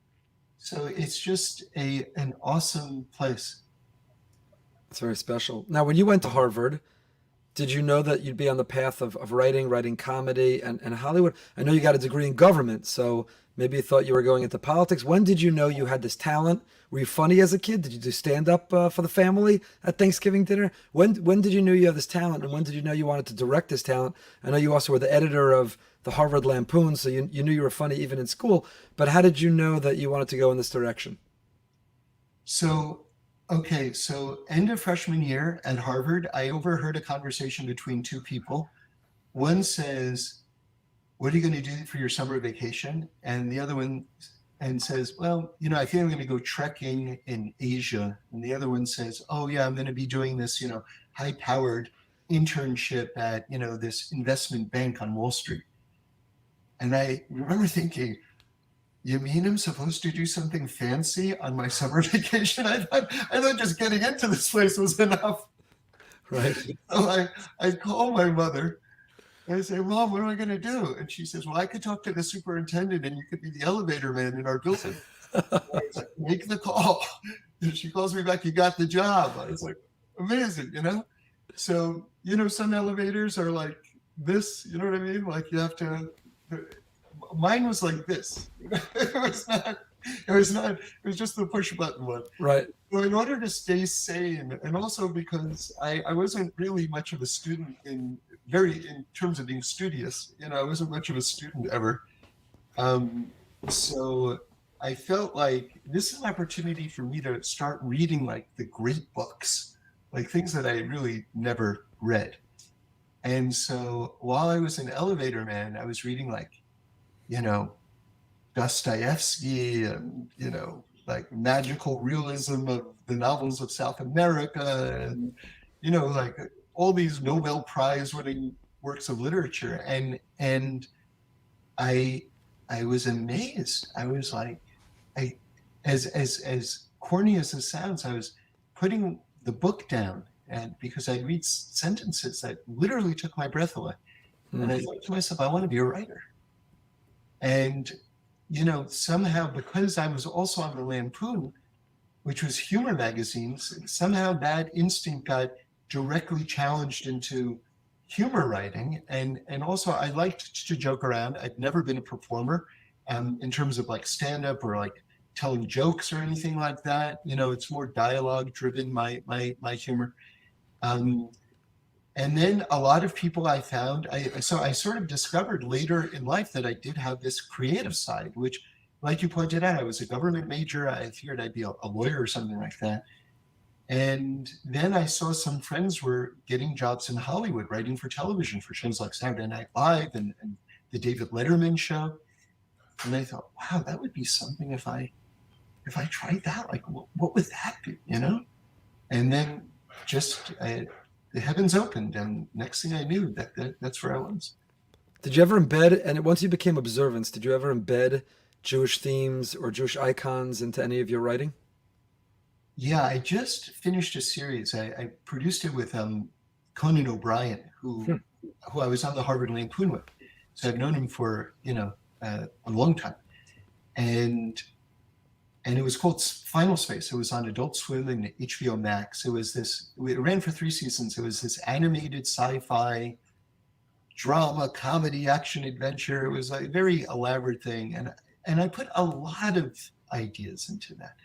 So it's just an awesome place. It's very special. Now, when you went to Harvard, did you know that you'd be on the path of writing comedy and Hollywood? I know you got a degree in government, so maybe you thought you were going into politics. When did you know you had this talent? Were you funny as a kid? Did you do stand-up for the family at Thanksgiving dinner? When did you know you had this talent, and when did you know you wanted to direct this talent? I know you also were the editor of the Harvard Lampoon, so you knew you were funny even in school. But how did you know that you wanted to go in this direction? So end of freshman year at Harvard, I overheard a conversation between two people. One says, "What are you going to do for your summer vacation?" And the other one says, "Well, I think I'm going to go trekking in Asia." And the other one says, "Oh yeah, I'm going to be doing this, high-powered internship at, this investment bank on Wall Street." And I remember thinking, you mean I'm supposed to do something fancy on my summer vacation? I thought just getting into this place was enough. Right. So I call my mother. I say, "Mom, what am I going to do?" And she says, "Well, I could talk to the superintendent and you could be the elevator man in our building." I said, "Make the call." she calls me back, you got the job. I was like, amazing, you know? So, you know, some elevators are like this, you know what I mean? Like you have to, mine was like this. It was just the push button one. Right. So in order to stay sane, and also because I wasn't really much of a student in terms of being studious, you know, I wasn't much of a student ever. So I felt like this is an opportunity for me to start reading like the great books, like things that I really never read. And so while I was an elevator man, I was reading like, you know, Dostoevsky and, you know, like magical realism of the novels of South America and, you know, like all these Nobel Prize winning works of literature. And I was amazed. I was like, as corny as this sounds, I was putting the book down, and because I read sentences that literally took my breath away. And I thought to myself, I want to be a writer. And, you know, somehow, because I was also on the Lampoon, which was humor magazines, somehow that instinct got directly challenged into humor writing. And also I liked to joke around. I'd never been a performer in terms of like stand-up or like telling jokes or anything like that. You know, it's more dialogue driven, my humor. And then a lot of people I found, so I sort of discovered later in life that I did have this creative side, which, like you pointed out, I was a government major. I figured I'd be a lawyer or something like that. And then I saw some friends were getting jobs in Hollywood, writing for television for shows like Saturday Night Live and the David Letterman show. And I thought, wow, that would be something if I tried that. Like, what would that be, you know? And then just the heavens opened, and next thing I knew, that's where I was. Did you ever embed, and once you became observance, did you ever embed Jewish themes or Jewish icons into any of your writing? Yeah, I just finished a series. I produced it with Conan O'Brien, who I was on the Harvard Lampoon with. So I've known him for, you know, a long time. And it was called Final Space. It was on Adult Swim and HBO Max. It ran for 3 seasons. It was this animated sci-fi drama, comedy, action, adventure. It was a very elaborate thing. And I put a lot of ideas into that.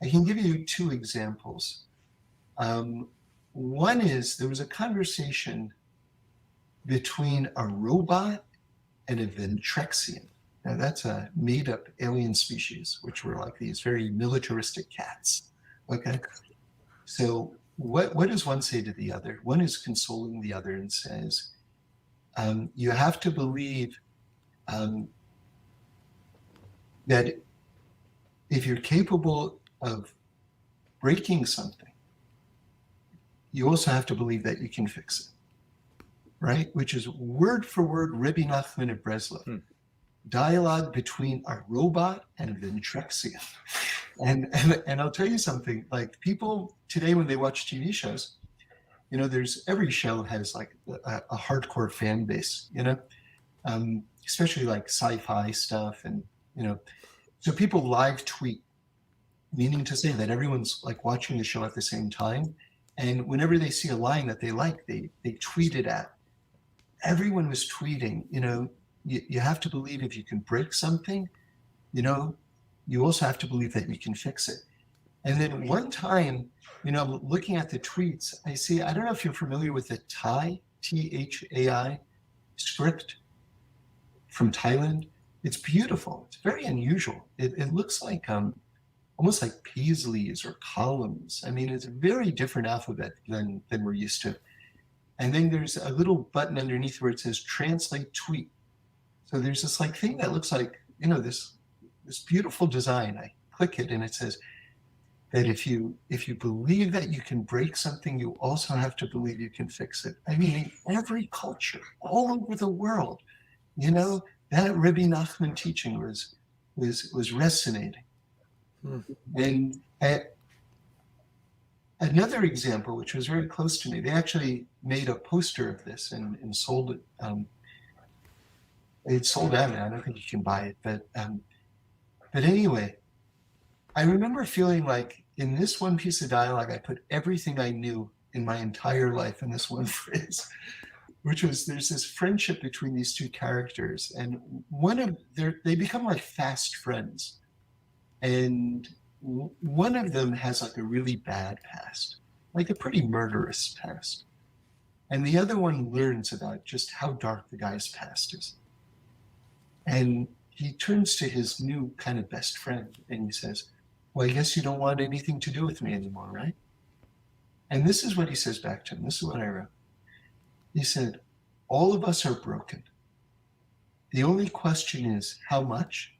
I can give you 2 examples. One is there was a conversation between a robot and a Ventrexian. Now that's a made-up alien species, which were like these very militaristic cats. Okay, so what does one say to the other? One is consoling the other and says, you have to believe that if you're capable of breaking something, you also have to believe that you can fix it, right? Which is word for word Rabbi Nachman of Breslov. Dialogue between a robot and a Ventrexian. And I'll tell you something, like people today when they watch TV shows, you know, every show has like a hardcore fan base, you know, especially like sci-fi stuff. And, you know, so people live tweet, meaning to say that everyone's like watching the show at the same time. And whenever they see a line that they like, they tweet it at. Everyone was tweeting, you know, you have to believe if you can break something, you know, you also have to believe that you can fix it. And then one time, you know, I'm looking at the tweets, I don't know if you're familiar with the Thai, Thai script from Thailand. It's beautiful. It's very unusual. It looks like almost like paisleys or columns. I mean, it's a very different alphabet than we're used to. And then there's a little button underneath where it says translate tweet. So there's this like thing that looks like, you know, this beautiful design. I click it and it says that if you believe that you can break something, you also have to believe you can fix it. I mean, in every culture, all over the world, you know, that Rabbi Nachman teaching was resonating. And another example, which was very close to me, they actually made a poster of this and sold it. It's sold out now. I don't think you can buy it, but anyway, I remember feeling like, in this one piece of dialogue, I put everything I knew in my entire life in this one phrase, which was there's this friendship between these two characters, and they become like fast friends. And one of them has like a really bad past, like a pretty murderous past. And the other one learns about just how dark the guy's past is. And he turns to his new kind of best friend and he says, well, I guess you don't want anything to do with me anymore, right? And this is what he says back to him. This is what I wrote. He said, all of us are broken. The only question is how much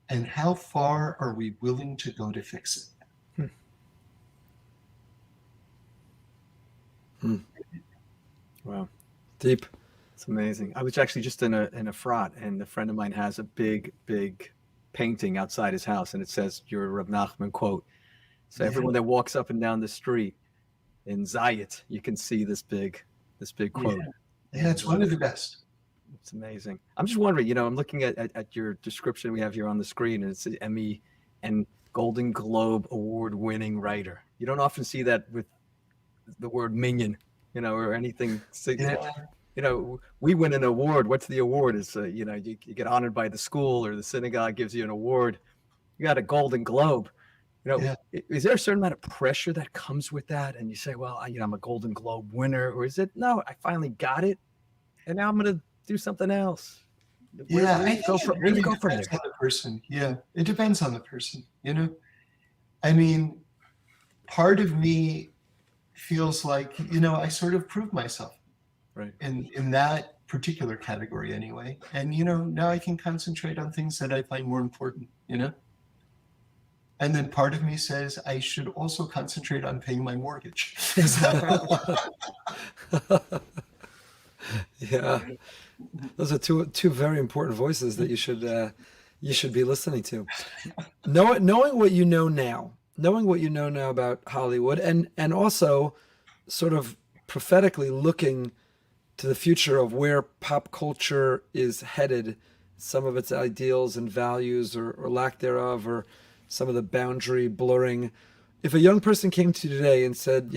and how far are we willing to go to fix it? Wow. Deep. It's amazing. I was actually just in a frat, and a friend of mine has a big painting outside his house, and it says your Reb Nachman quote. So everyone that walks up and down the street in Zayat, you can see this big quote. Yeah, it's one of the best. It's amazing. I'm just wondering, I'm looking at your description we have here on the screen, and it's an Emmy and Golden Globe award-winning writer. You don't often see that with the word minion, or anything. We win an award. What's the award? Is you get honored by the school or the synagogue gives you an award. You got a Golden Globe. Is there a certain amount of pressure that comes with that? And you say, well, I'm a Golden Globe winner, or is it no? I finally got it, and now I'm going to do something else. Where do you go from there? On the person. Yeah, it depends on the person. I mean, part of me feels like I sort of proved myself, right? In that particular category, anyway. And now I can concentrate on things that I find more important. And then part of me says I should also concentrate on paying my mortgage. Yeah, those are two very important voices that you should be listening to. Knowing what you know now about Hollywood, and also sort of prophetically looking to the future of where pop culture is headed, some of its ideals and values or lack thereof, or some of the boundary blurring. If a young person came to you today and said,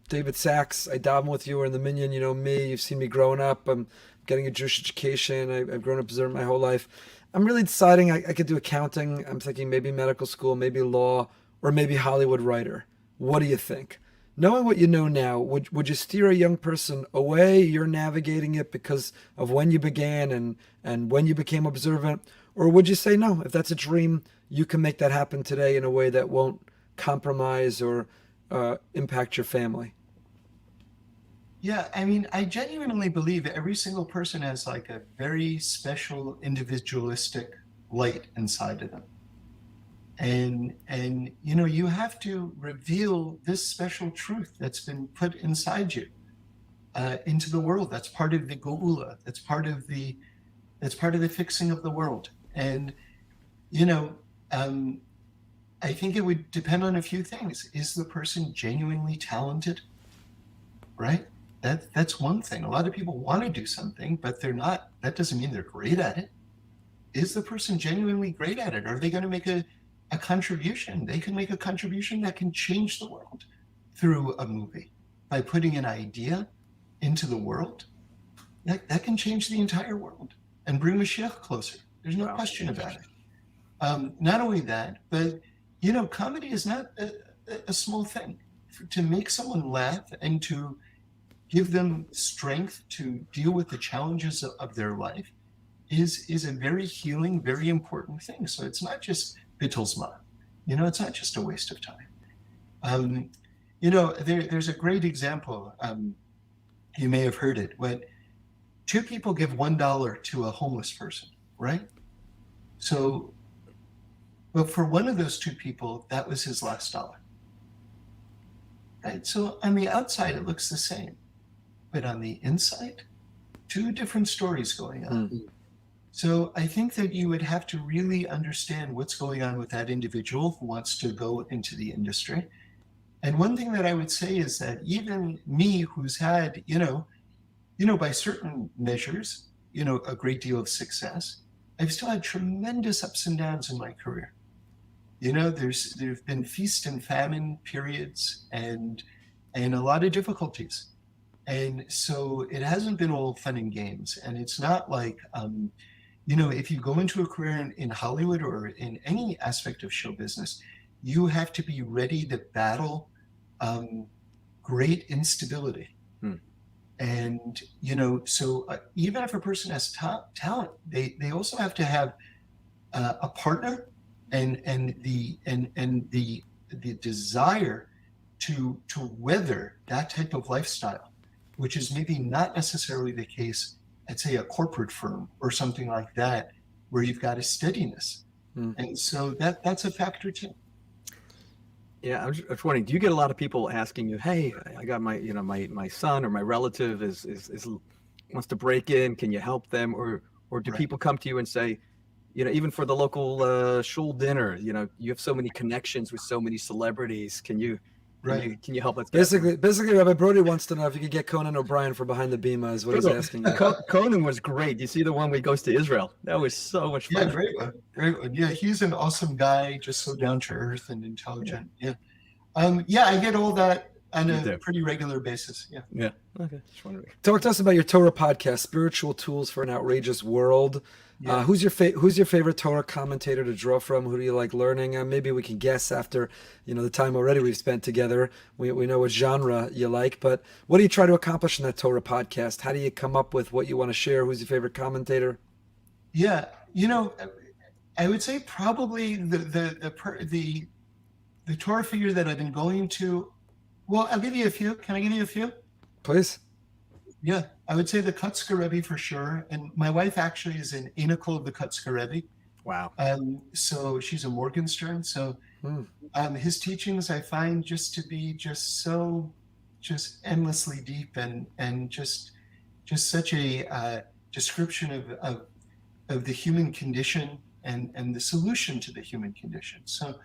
David Sachs, I daven with you, or in the Minyan, me, you've seen me growing up, I'm getting a Jewish education, I've grown up observant my whole life. I'm really deciding I could do accounting. I'm thinking maybe medical school, maybe law, or maybe Hollywood writer. What do you think? Knowing what you know now, would you steer a young person away? You're navigating it because of when you began and when you became observant? Or would you say, no, if that's a dream, you can make that happen today in a way that won't compromise or impact your family? Yeah, I mean, I genuinely believe every single person has like a very special individualistic light inside of them. And you have to reveal this special truth that's been put inside you into the world. That's part of the geula. That's part of the fixing of the world. And I think it would depend on a few things. Is the person genuinely talented? Right? That's one thing. A lot of people want to do something, but they're not. That doesn't mean they're great at it. Is the person genuinely great at it? Are they going to make a contribution? They can make a contribution that can change the world through a movie by putting an idea into the world. That can change the entire world and bring Mashiach closer. There's no question about it. Not only that, but comedy is not a small thing. To make someone laugh and to give them strength to deal with the challenges of their life is a very healing, very important thing. So it's not just Bittelsma, it's not just a waste of time. There's a great example. You may have heard it. When two people give $1 to a homeless person, right? So, but for one of those two people, that was his last dollar. Right? So on the outside, it looks the same. But on the inside, two different stories going on. Mm-hmm. So I think that you would have to really understand what's going on with that individual who wants to go into the industry. And one thing that I would say is that even me, who's had, by certain measures, a great deal of success, I've still had tremendous ups and downs in my career. There've been feast and famine periods and a lot of difficulties. And so it hasn't been all fun and games. And it's not like, if you go into a career in Hollywood or in any aspect of show business, you have to be ready to battle great instability. And, so even if a person has talent, they also have to have a partner and the desire to weather that type of lifestyle, which is maybe not necessarily the case at, say, a corporate firm or something like that, where you've got a steadiness. And so that's a factor too. Yeah, I was wondering, do you get a lot of people asking you, "Hey, I got my son or my relative is wants to break in. Can you help them?" Or do people come to you and say, even for the local shul dinner, you have so many connections with so many celebrities. Can you help us? Basically, Rabbi Broide wants to know if you could get Conan O'Brien for Behind the Bima, is what he's asking. Conan was great. You see the one where he goes to Israel? That was so much fun. Yeah, great one. Yeah, he's an awesome guy, just so down to earth and intelligent. Yeah. I get all that on a pretty regular basis. Yeah. Yeah. Okay. Just wondering. Talk to us about your Torah podcast, Spiritual Tools for an Outrageous World. Yeah. Who's your favorite Torah commentator to draw from? Who do you like learning? Maybe we can guess after the time already we've spent together. We know what genre you like, but what do you try to accomplish in that Torah podcast? How do you come up with what you want to share? Who's your favorite commentator? Yeah, I would say probably the Torah figure that I've been going to. Well, I'll give you a few. Can I give you a few? Please. Yeah, I would say the Kutzker Rebbe for sure. And my wife actually is an Inikel of the Kutzker Rebbe. Wow. So she's a Morgenstern. So his teachings I find just to be just endlessly deep and just such a description of the human condition and the solution to the human condition. So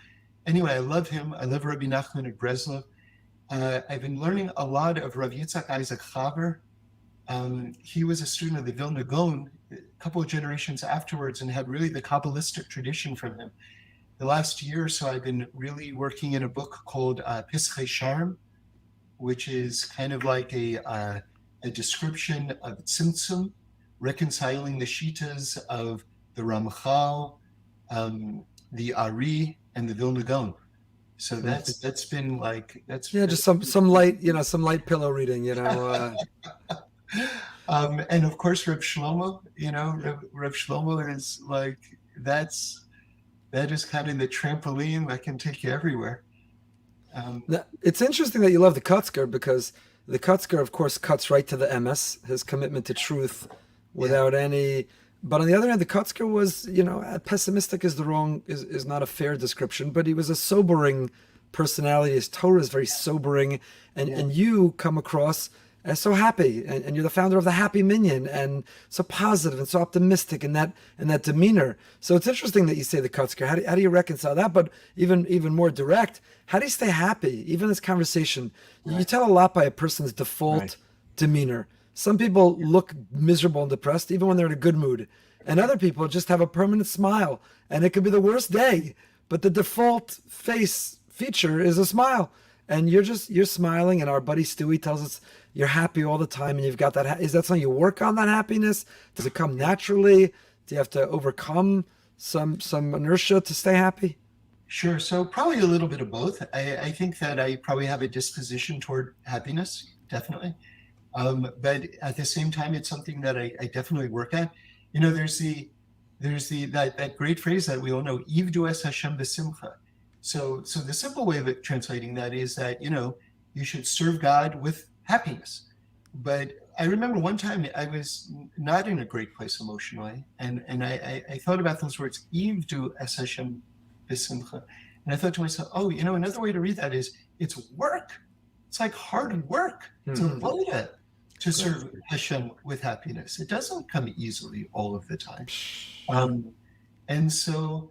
anyway, I love him. I love Rabbi Nachman of Breslov. I've been learning a lot of Rav Yitzhak Isaac Chaber. He was a student of the Vilna Gaon a couple of generations afterwards and had really the Kabbalistic tradition from him. The last year or so, I've been really working in a book called Pischei Sharm, which is kind of like a description of Simpsons, reconciling the Shitas of the Ramchal, the Ari, and the Vilna Gaon. So that's been like just some light pillow reading, and of course Reb Shlomo, Reb Shlomo is like that is kind of the trampoline that can take you everywhere. Now, it's interesting that you love the Kutzker, because the Kutzker, of course, cuts right to the MS, his commitment to truth without any. But on the other hand, the Kutzker was, pessimistic is is not a fair description, but he was a sobering personality. His Torah is very sobering, and you come across as so happy, and you're the founder of the Happy Minyan, and so positive and so optimistic in that demeanor. So it's interesting that you say the Kutzker. How do you reconcile that? But even more direct, how do you stay happy? Even in this conversation, you tell a lot by a person's default demeanor. Some people look miserable and depressed even when they're in a good mood, and other people just have a permanent smile, and it could be the worst day, but the default face feature is a smile, and you're smiling. And our buddy Stewie tells us you're happy all the time, and you've got that. Is that something you work on, that happiness? Does it come naturally? Do you have to overcome some inertia to stay happy? Sure. So probably a little bit of both. I think that I probably have a disposition toward happiness, definitely. But at the same time, it's something that I definitely work at. There's that great phrase that we all know, Ivdu es Hashem b'simcha. So the simple way of it, translating that is that, you should serve God with happiness. But I remember one time I was not in a great place emotionally, and I thought about those words, Ivdu es Hashem b'simcha. And I thought to myself, another way to read that is it's work. It's like hard work. It's a voda to serve Hashem with happiness. It doesn't come easily all of the time. And so,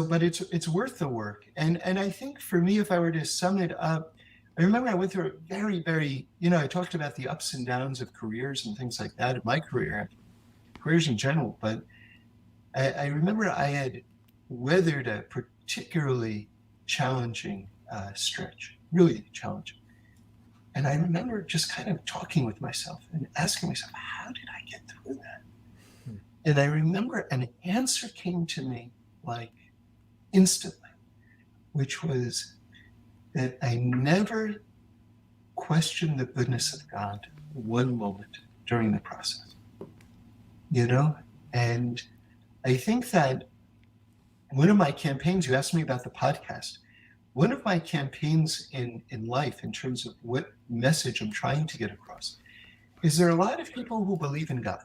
but it's worth the work. And I think for me, if I were to sum it up, I remember I went through a very, very, I talked about the ups and downs of careers and things like that in my careers in general. But I remember I had weathered a particularly challenging stretch, really challenging. And I remember just kind of talking with myself and asking myself, how did I get through that? And I remember an answer came to me like instantly, which was that I never questioned the goodness of God one moment during the process, And I think that one of my campaigns, you asked me about the podcast, one of my campaigns in life in terms of what message I'm trying to get across is there are a lot of people who believe in God.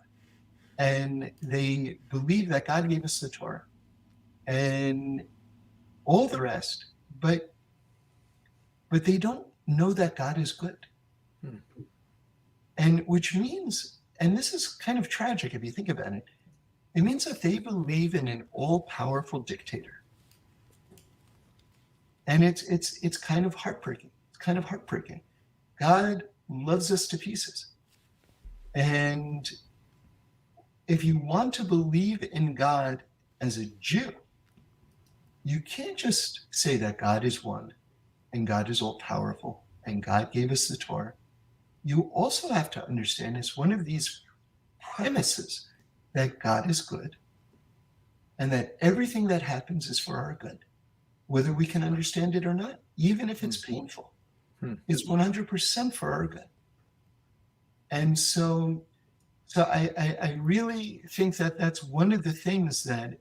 And they believe that God gave us the Torah and all the rest, but they don't know that God is good. And which means, and this is kind of tragic if you think about it, it means that they believe in an all-powerful dictator. And it's kind of heartbreaking. It's kind of heartbreaking. God loves us to pieces. And if you want to believe in God as a Jew, you can't just say that God is one and God is all powerful and God gave us the Torah. You also have to understand as one of these premises that God is good and that everything that happens is for our good, whether we can understand it or not, even if it's painful, is 100% for our good. And so I really think that that's one of the things that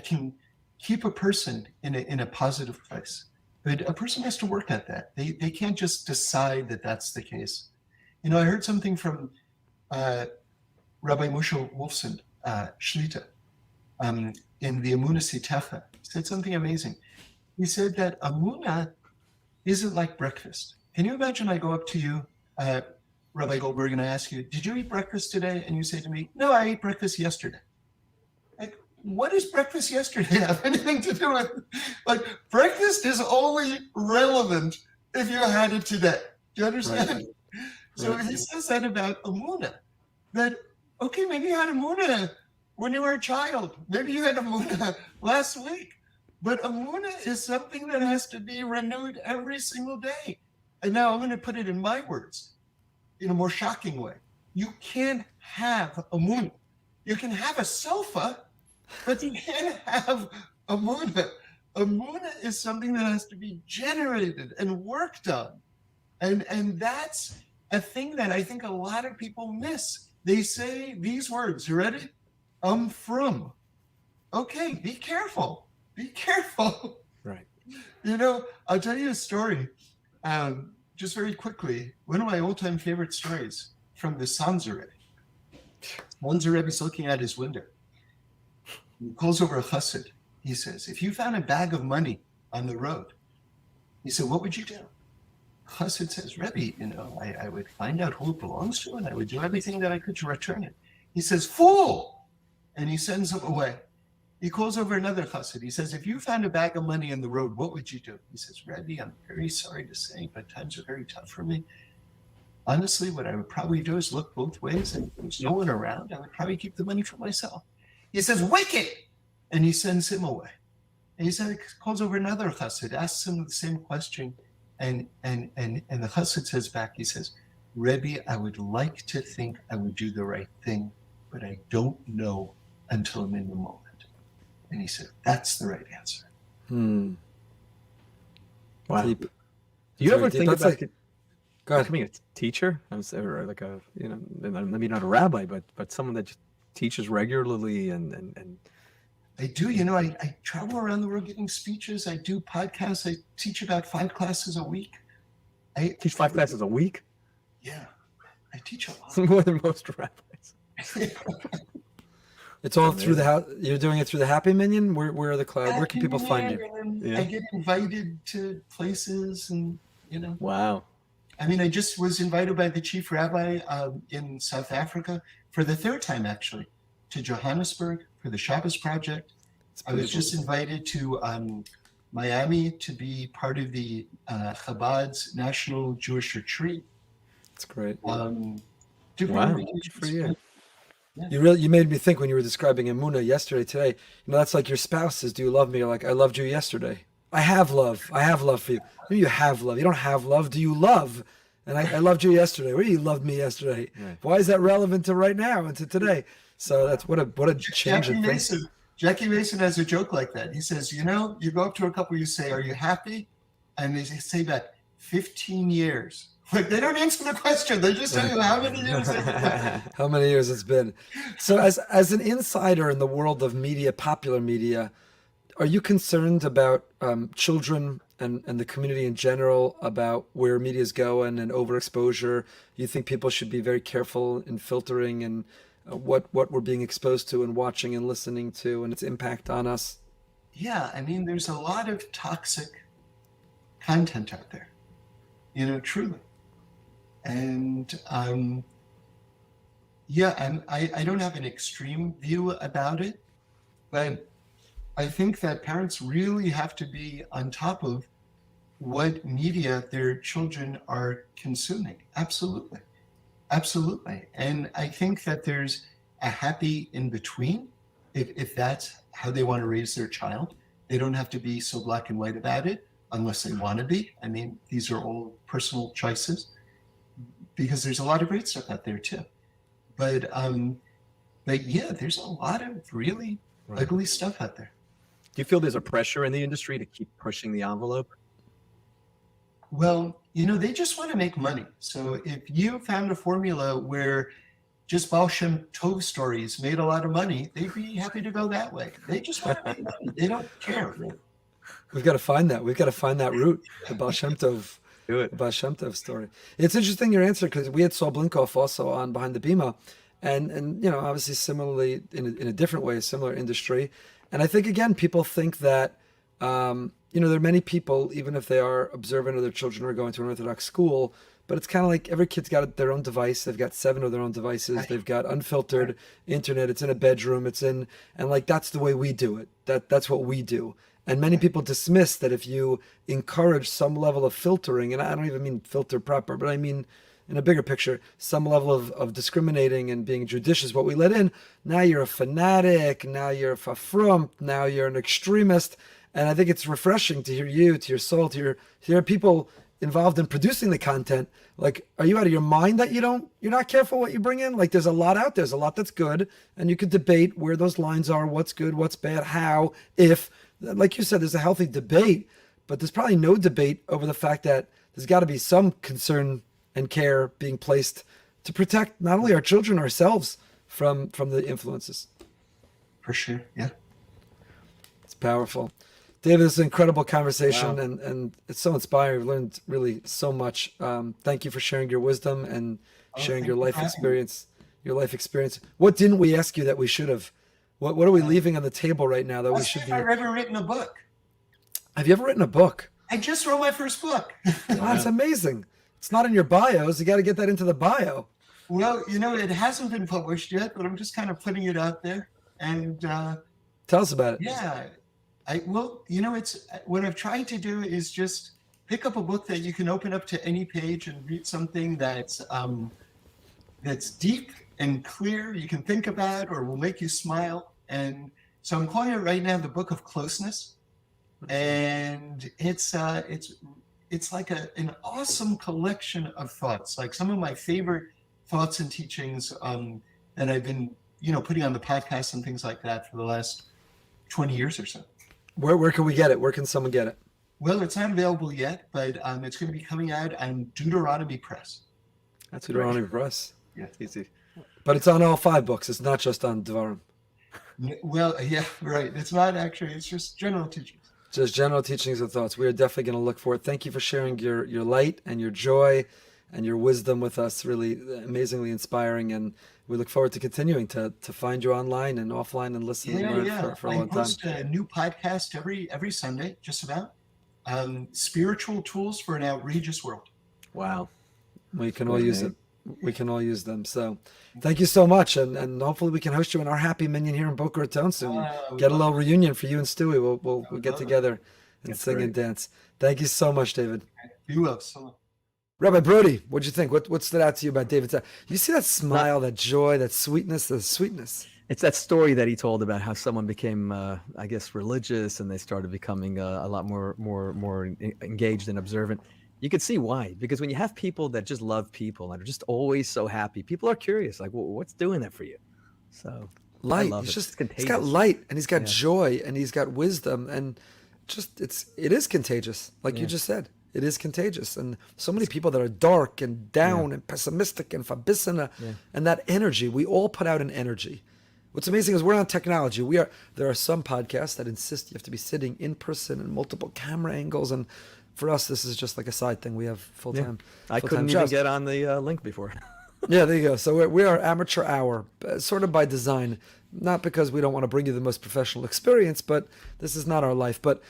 can keep a person in a positive place. But a person has to work at that. They can't just decide that that's the case. I heard something from Rabbi Moshe Wolfson, Shlita, in the Emunah Sitecha. He said something amazing. He said that Emunah isn't like breakfast. Can you imagine I go up to you, Rabbi Goldberg, and I ask you, did you eat breakfast today? And you say to me, no, I ate breakfast yesterday. Like, what does breakfast yesterday have anything to do with? Like, breakfast is only relevant if you had it today. Do you understand? Right. So he says that about Emunah, that, okay, maybe you had Emunah when you were a child. Maybe you had Emunah last week. But Emunah is something that has to be renewed every single day. And now I'm going to put it in my words, in a more shocking way. You can't have Emunah. You can have a sofa, but you can't have Emunah. Emunah is something that has to be generated and worked on. And that's a thing that I think a lot of people miss. They say these words, you ready? I'm from. Okay, be careful. Be careful. Right. I'll tell you a story. Just very quickly, one of my all-time favorite stories from the Sanzer Rebbe. Sanzer Rebbe is looking at his window. He calls over a chassid. He says, if you found a bag of money on the road, he said, what would you do? Chassid says, Rebbe, I would find out who it belongs to and I would do everything that I could to return it. He says, fool! And he sends him away. He calls over another chassid. He says, if you found a bag of money on the road, what would you do? He says, Rabbi, I'm very sorry to say, but times are very tough for me. Honestly, what I would probably do is look both ways, and if there's no one around, I would probably keep the money for myself. He says, wicked! And he sends him away. And he said, calls over another chassid, asks him the same question, and the chassid says back, he says, Rebbe, I would like to think I would do the right thing, but I don't know until I'm in the moment. And he said, that's the right answer. Wow. Deep. Do you ever think about becoming a teacher? Or like a, maybe not a rabbi, but someone that just teaches regularly and I do, I travel around the world giving speeches. I do podcasts. I teach about 5 classes a week. I teach 5 classes a week? Yeah, I teach a lot. More than most rabbis. It's all through the house. You're doing it through the Happy Minion? Where are the cloud? Where can people find you? Yeah. I get invited to places and, Wow. I mean, I just was invited by the chief rabbi in South Africa for the 3rd time, actually, to Johannesburg for the Shabbos Project. I was just invited to Miami to be part of the Chabad's National Jewish Retreat. That's great. Wow, good for you. You made me think when you were describing Emuna yesterday, today. That's like your spouse says, "Do you love me?" You're like, "I loved you yesterday." I have love. I have love for you. No, you have love. You don't have love. Do you love? And I loved you yesterday. Where you loved me yesterday? Right. Why is that relevant to right now and to today? So that's what a change in things. Jackie Mason has a joke like that. He says, you go up to a couple, you say, "Are you happy?" And they say back, 15 years. Like, they don't answer the question. They just tell you how many years. How many years it's been. So as an insider in the world of media, popular media, are you concerned about children and the community in general, about where media is going and overexposure? You think people should be very careful in filtering and what we're being exposed to and watching and listening to and its impact on us? Yeah, I mean, there's a lot of toxic content out there, truly. And I don't have an extreme view about it, but I think that parents really have to be on top of what media their children are consuming. Absolutely. Absolutely. And I think that there's a happy in between if that's how they want to raise their child. They don't have to be so black and white about it unless they want to be. I mean, these are all personal choices, because there's a lot of great stuff out there too. But yeah, there's a lot of really ugly stuff out there. Do you feel there's a pressure in the industry to keep pushing the envelope? Well, they just want to make money. So if you found a formula where just Baal Shem Tov stories made a lot of money, they'd be happy to go that way. They just want to make money. They don't care. We've got to find that. We've got to find that route, the Baal Shem Tov. Do it. Baal Shem Tov story. It's interesting your answer, because we had Saul Blinkoff also on Behind the Bima, and obviously similarly in a different way, a similar industry. And I think, again, people think that, there are many people, even if they are observant or their children are going to an Orthodox school, but it's kind of like every kid's got their own device. They've got 7 of their own devices. They've got unfiltered internet. It's in a bedroom. And like, that's the way we do it. That's what we do. And many people dismiss that if you encourage some level of filtering, and I don't even mean filter proper, but I mean, in a bigger picture, some level of discriminating and being judicious, what we let in, now you're a fanatic, now you're a fafrump, now you're an extremist. And I think it's refreshing to hear you, to your soul, to hear people involved in producing the content. Like, are you out of your mind that you're not careful what you bring in? Like, there's a lot out there. There's a lot that's good. And you could debate where those lines are, what's good, what's bad, how, if. Like you said, there's a healthy debate, but there's probably no debate over the fact that there's got to be some concern and care being placed to protect not only our children, ourselves from the influences. For sure, yeah. It's powerful. David, this is an incredible conversation. Wow. and it's so inspiring. I've learned really so much. Thank you for sharing your wisdom and sharing your life experience. What didn't we ask you that we should have? What are we leaving on the table right now that we should be? I've ever written a book. Have you ever written a book? I just wrote my first book. That's amazing. It's not in your bios. You got to get that into the bio. Well, it hasn't been published yet, but I'm just kind of putting it out there. And tell us about it. Yeah. It's what I've tried to do is just pick up a book that you can open up to any page and read something that's deep and clear, you can think about, or will make you smile. And so I'm calling it right now the Book of Closeness. And it's like an awesome collection of thoughts, like some of my favorite thoughts and teachings that I've been, putting on the podcast and things like that for the last 20 years or so. Where can we get it? Where can someone get it? Well, it's not available yet, but it's going to be coming out on Deuteronomy Press. That's Deuteronomy Press. Yeah, easy. But it's on all 5 books. It's not just on Devarim. Well, yeah, right. It's not actually. It's just general teachings. Just general teachings and thoughts. We are definitely going to look for it. Thank you for sharing your light and your joy and your wisdom with us. Really amazingly inspiring. And we look forward to continuing to find you online and offline and listen and learn for a long time. I post a new podcast every Sunday, just about. Spiritual tools for an outrageous world. Wow. We can all use it. We can all use them. So thank you so much. And hopefully we can host you in our happy minion here in Boca Raton soon. Get a little reunion for you and Stewie. We'll get together and sing and dance. Thank you so much, David. You will. So Rabbi Broide, what'd you think? What stood out to you about David Sachs? You see that smile, that joy, that sweetness, the sweetness. It's that story that he told about how someone became, I guess, religious, and they started becoming a lot more engaged and observant. You could see why, because when you have people that just love people and are just always so happy, people are curious, like, well, what's doing that for you? So light. He's got light, and he's got joy, and he's got wisdom, and it is contagious, like you just said. It is contagious, and so many people that are dark and down and pessimistic and fabissina, and that energy. We all put out an energy. What's amazing is we're on technology. There are some podcasts that insist you have to be sitting in person and multiple camera angles, and for us, this is just like a side thing. We have full-time. I couldn't even get on the link before. Yeah, there you go. So we are amateur hour, sort of by design, not because we don't want to bring you the most professional experience, but this is not our life. But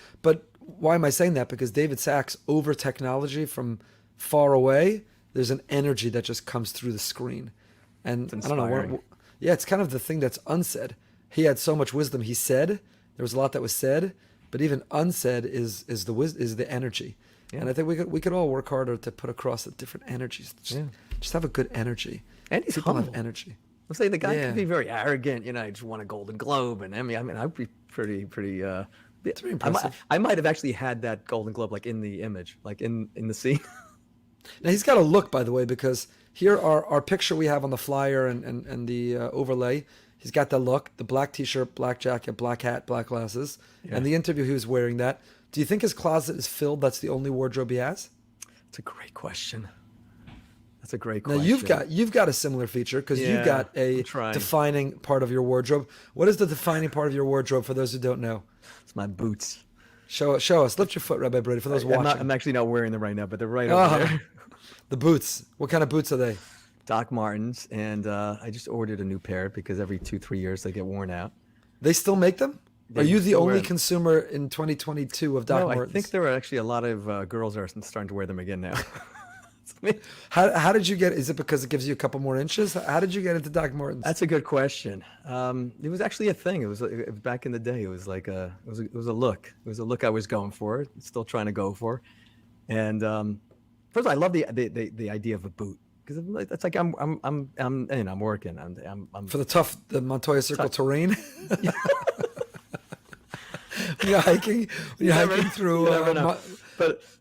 why am I saying that? Because David Sachs, over technology from far away, there's an energy that just comes through the screen. And I don't know. It's kind of the thing that's unsaid. He had so much wisdom. He said, there was a lot that was said, but even unsaid is the energy. Yeah. And I think we could all work harder to put across the different energies. Just have a good energy. And he's humble. Have energy. I'll say the guy can be very arrogant. I just won a Golden Globe and Emmy. I mean, I'd be pretty. It's very impressive. I might have actually had that Golden Globe like in the image, like in the scene. Now he's got a look, by the way, because here our picture we have on the flyer and the overlay. He's got the look, the black T-shirt, black jacket, black hat, black glasses. Yeah. And the interview, he was wearing that. Do you think his closet is filled? That's the only wardrobe he has? It's a great question. That's a great question. Now you've got a similar feature because you've got a defining part of your wardrobe. What is the defining part of your wardrobe for those who don't know? It's my boots. Show us. Lift your foot, Rabbi Broide, for those watching. I'm actually not wearing them right now, but they're right over there. The boots. What kind of boots are they? Doc Martens, and I just ordered a new pair because every 2-3 years they get worn out. They still make them? Are you the only consumer in 2022 of Doc Martens? I think there are actually a lot of girls are starting to wear them again now. How did you get? Is it because it gives you a couple more inches? How did you get into Doc Martens? That's a good question. It was actually a thing. It was back in the day. It was like it was a look. It was a look I was going for. Still trying to go for. And first of all, I love the idea of a boot because it's like I'm working. I'm for the Montoya Circle terrain. When you're hiking through.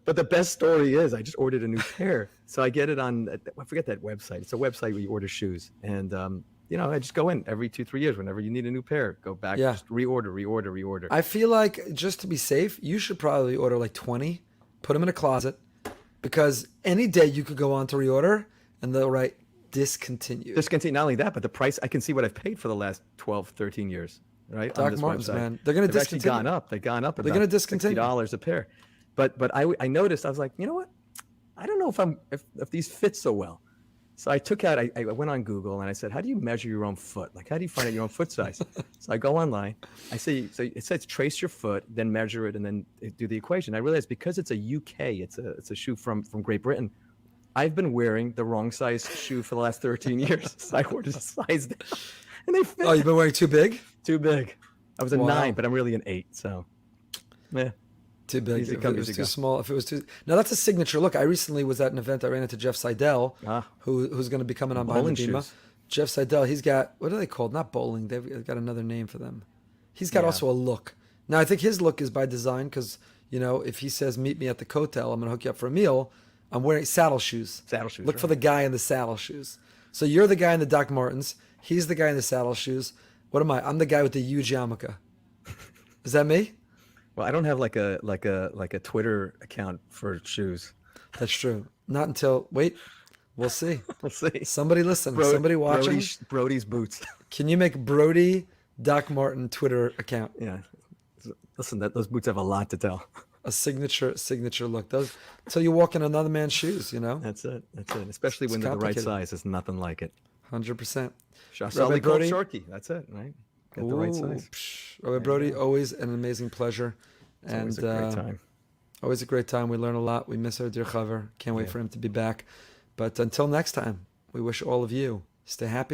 But the best story is I just ordered a new pair. So I get it on, I forget that website. It's a website where you order shoes. And, I just go in every 2-3 years. Whenever you need a new pair, go back, just reorder. I feel like just to be safe, you should probably order like 20, put them in a closet, because any day you could go on to reorder and they'll write discontinue. Not only that, but the price, I can see what I've paid for the last 12, 13 years. Right? Doc Martens, man. They're going to discontinue. They've gone up. They're going to discontinue. $60 a pair. But I noticed, I was like, you know what? I don't know if these fit so well. So I went on Google and I said, how do you measure your own foot? Like, how do you find out your own foot size? So I go online. I say, so it says trace your foot, then measure it, and then do the equation. I realized because it's a UK, it's a shoe from Great Britain, I've been wearing the wrong size shoe for the last 13 years. So I ordered a size down, and they fit. Oh, you've been wearing too big? Too big. I was a 9, but I'm really an 8. So, yeah. Too big. If it was too small. If it was too. Now that's a signature look. I recently was at an event. I ran into Jeff Seidel, who's going to be coming on behind the Bima. Jeff Seidel. He's got, what are they called? Not bowling. They've got another name for them. He's got also a look. Now I think his look is by design because if he says meet me at the Kotel, I'm going to hook you up for a meal. I'm wearing saddle shoes. Look for the guy in the saddle shoes. So you're the guy in the Doc Martens. He's the guy in the saddle shoes. What am I? I'm the guy with the huge yarmulke. Is that me? Well, I don't have like a Twitter account for shoes. That's true. Not until we'll see. We'll see. Somebody listen. Somebody watching. Brody's boots. Can you make Broide Doc Marten Twitter account? Yeah. Listen, those boots have a lot to tell. A signature look. Those until you walk in another man's shoes. That's it. Especially when they're the right size. There's nothing like it. 100%. Rabbi Broide. Shorty. That's it, right? Get the right size. Rabbi Broide, always an amazing pleasure. It's always a great time. Always a great time. We learn a lot. We miss our dear Chaver. Can't wait for him to be back. But until next time, we wish all of you stay happy.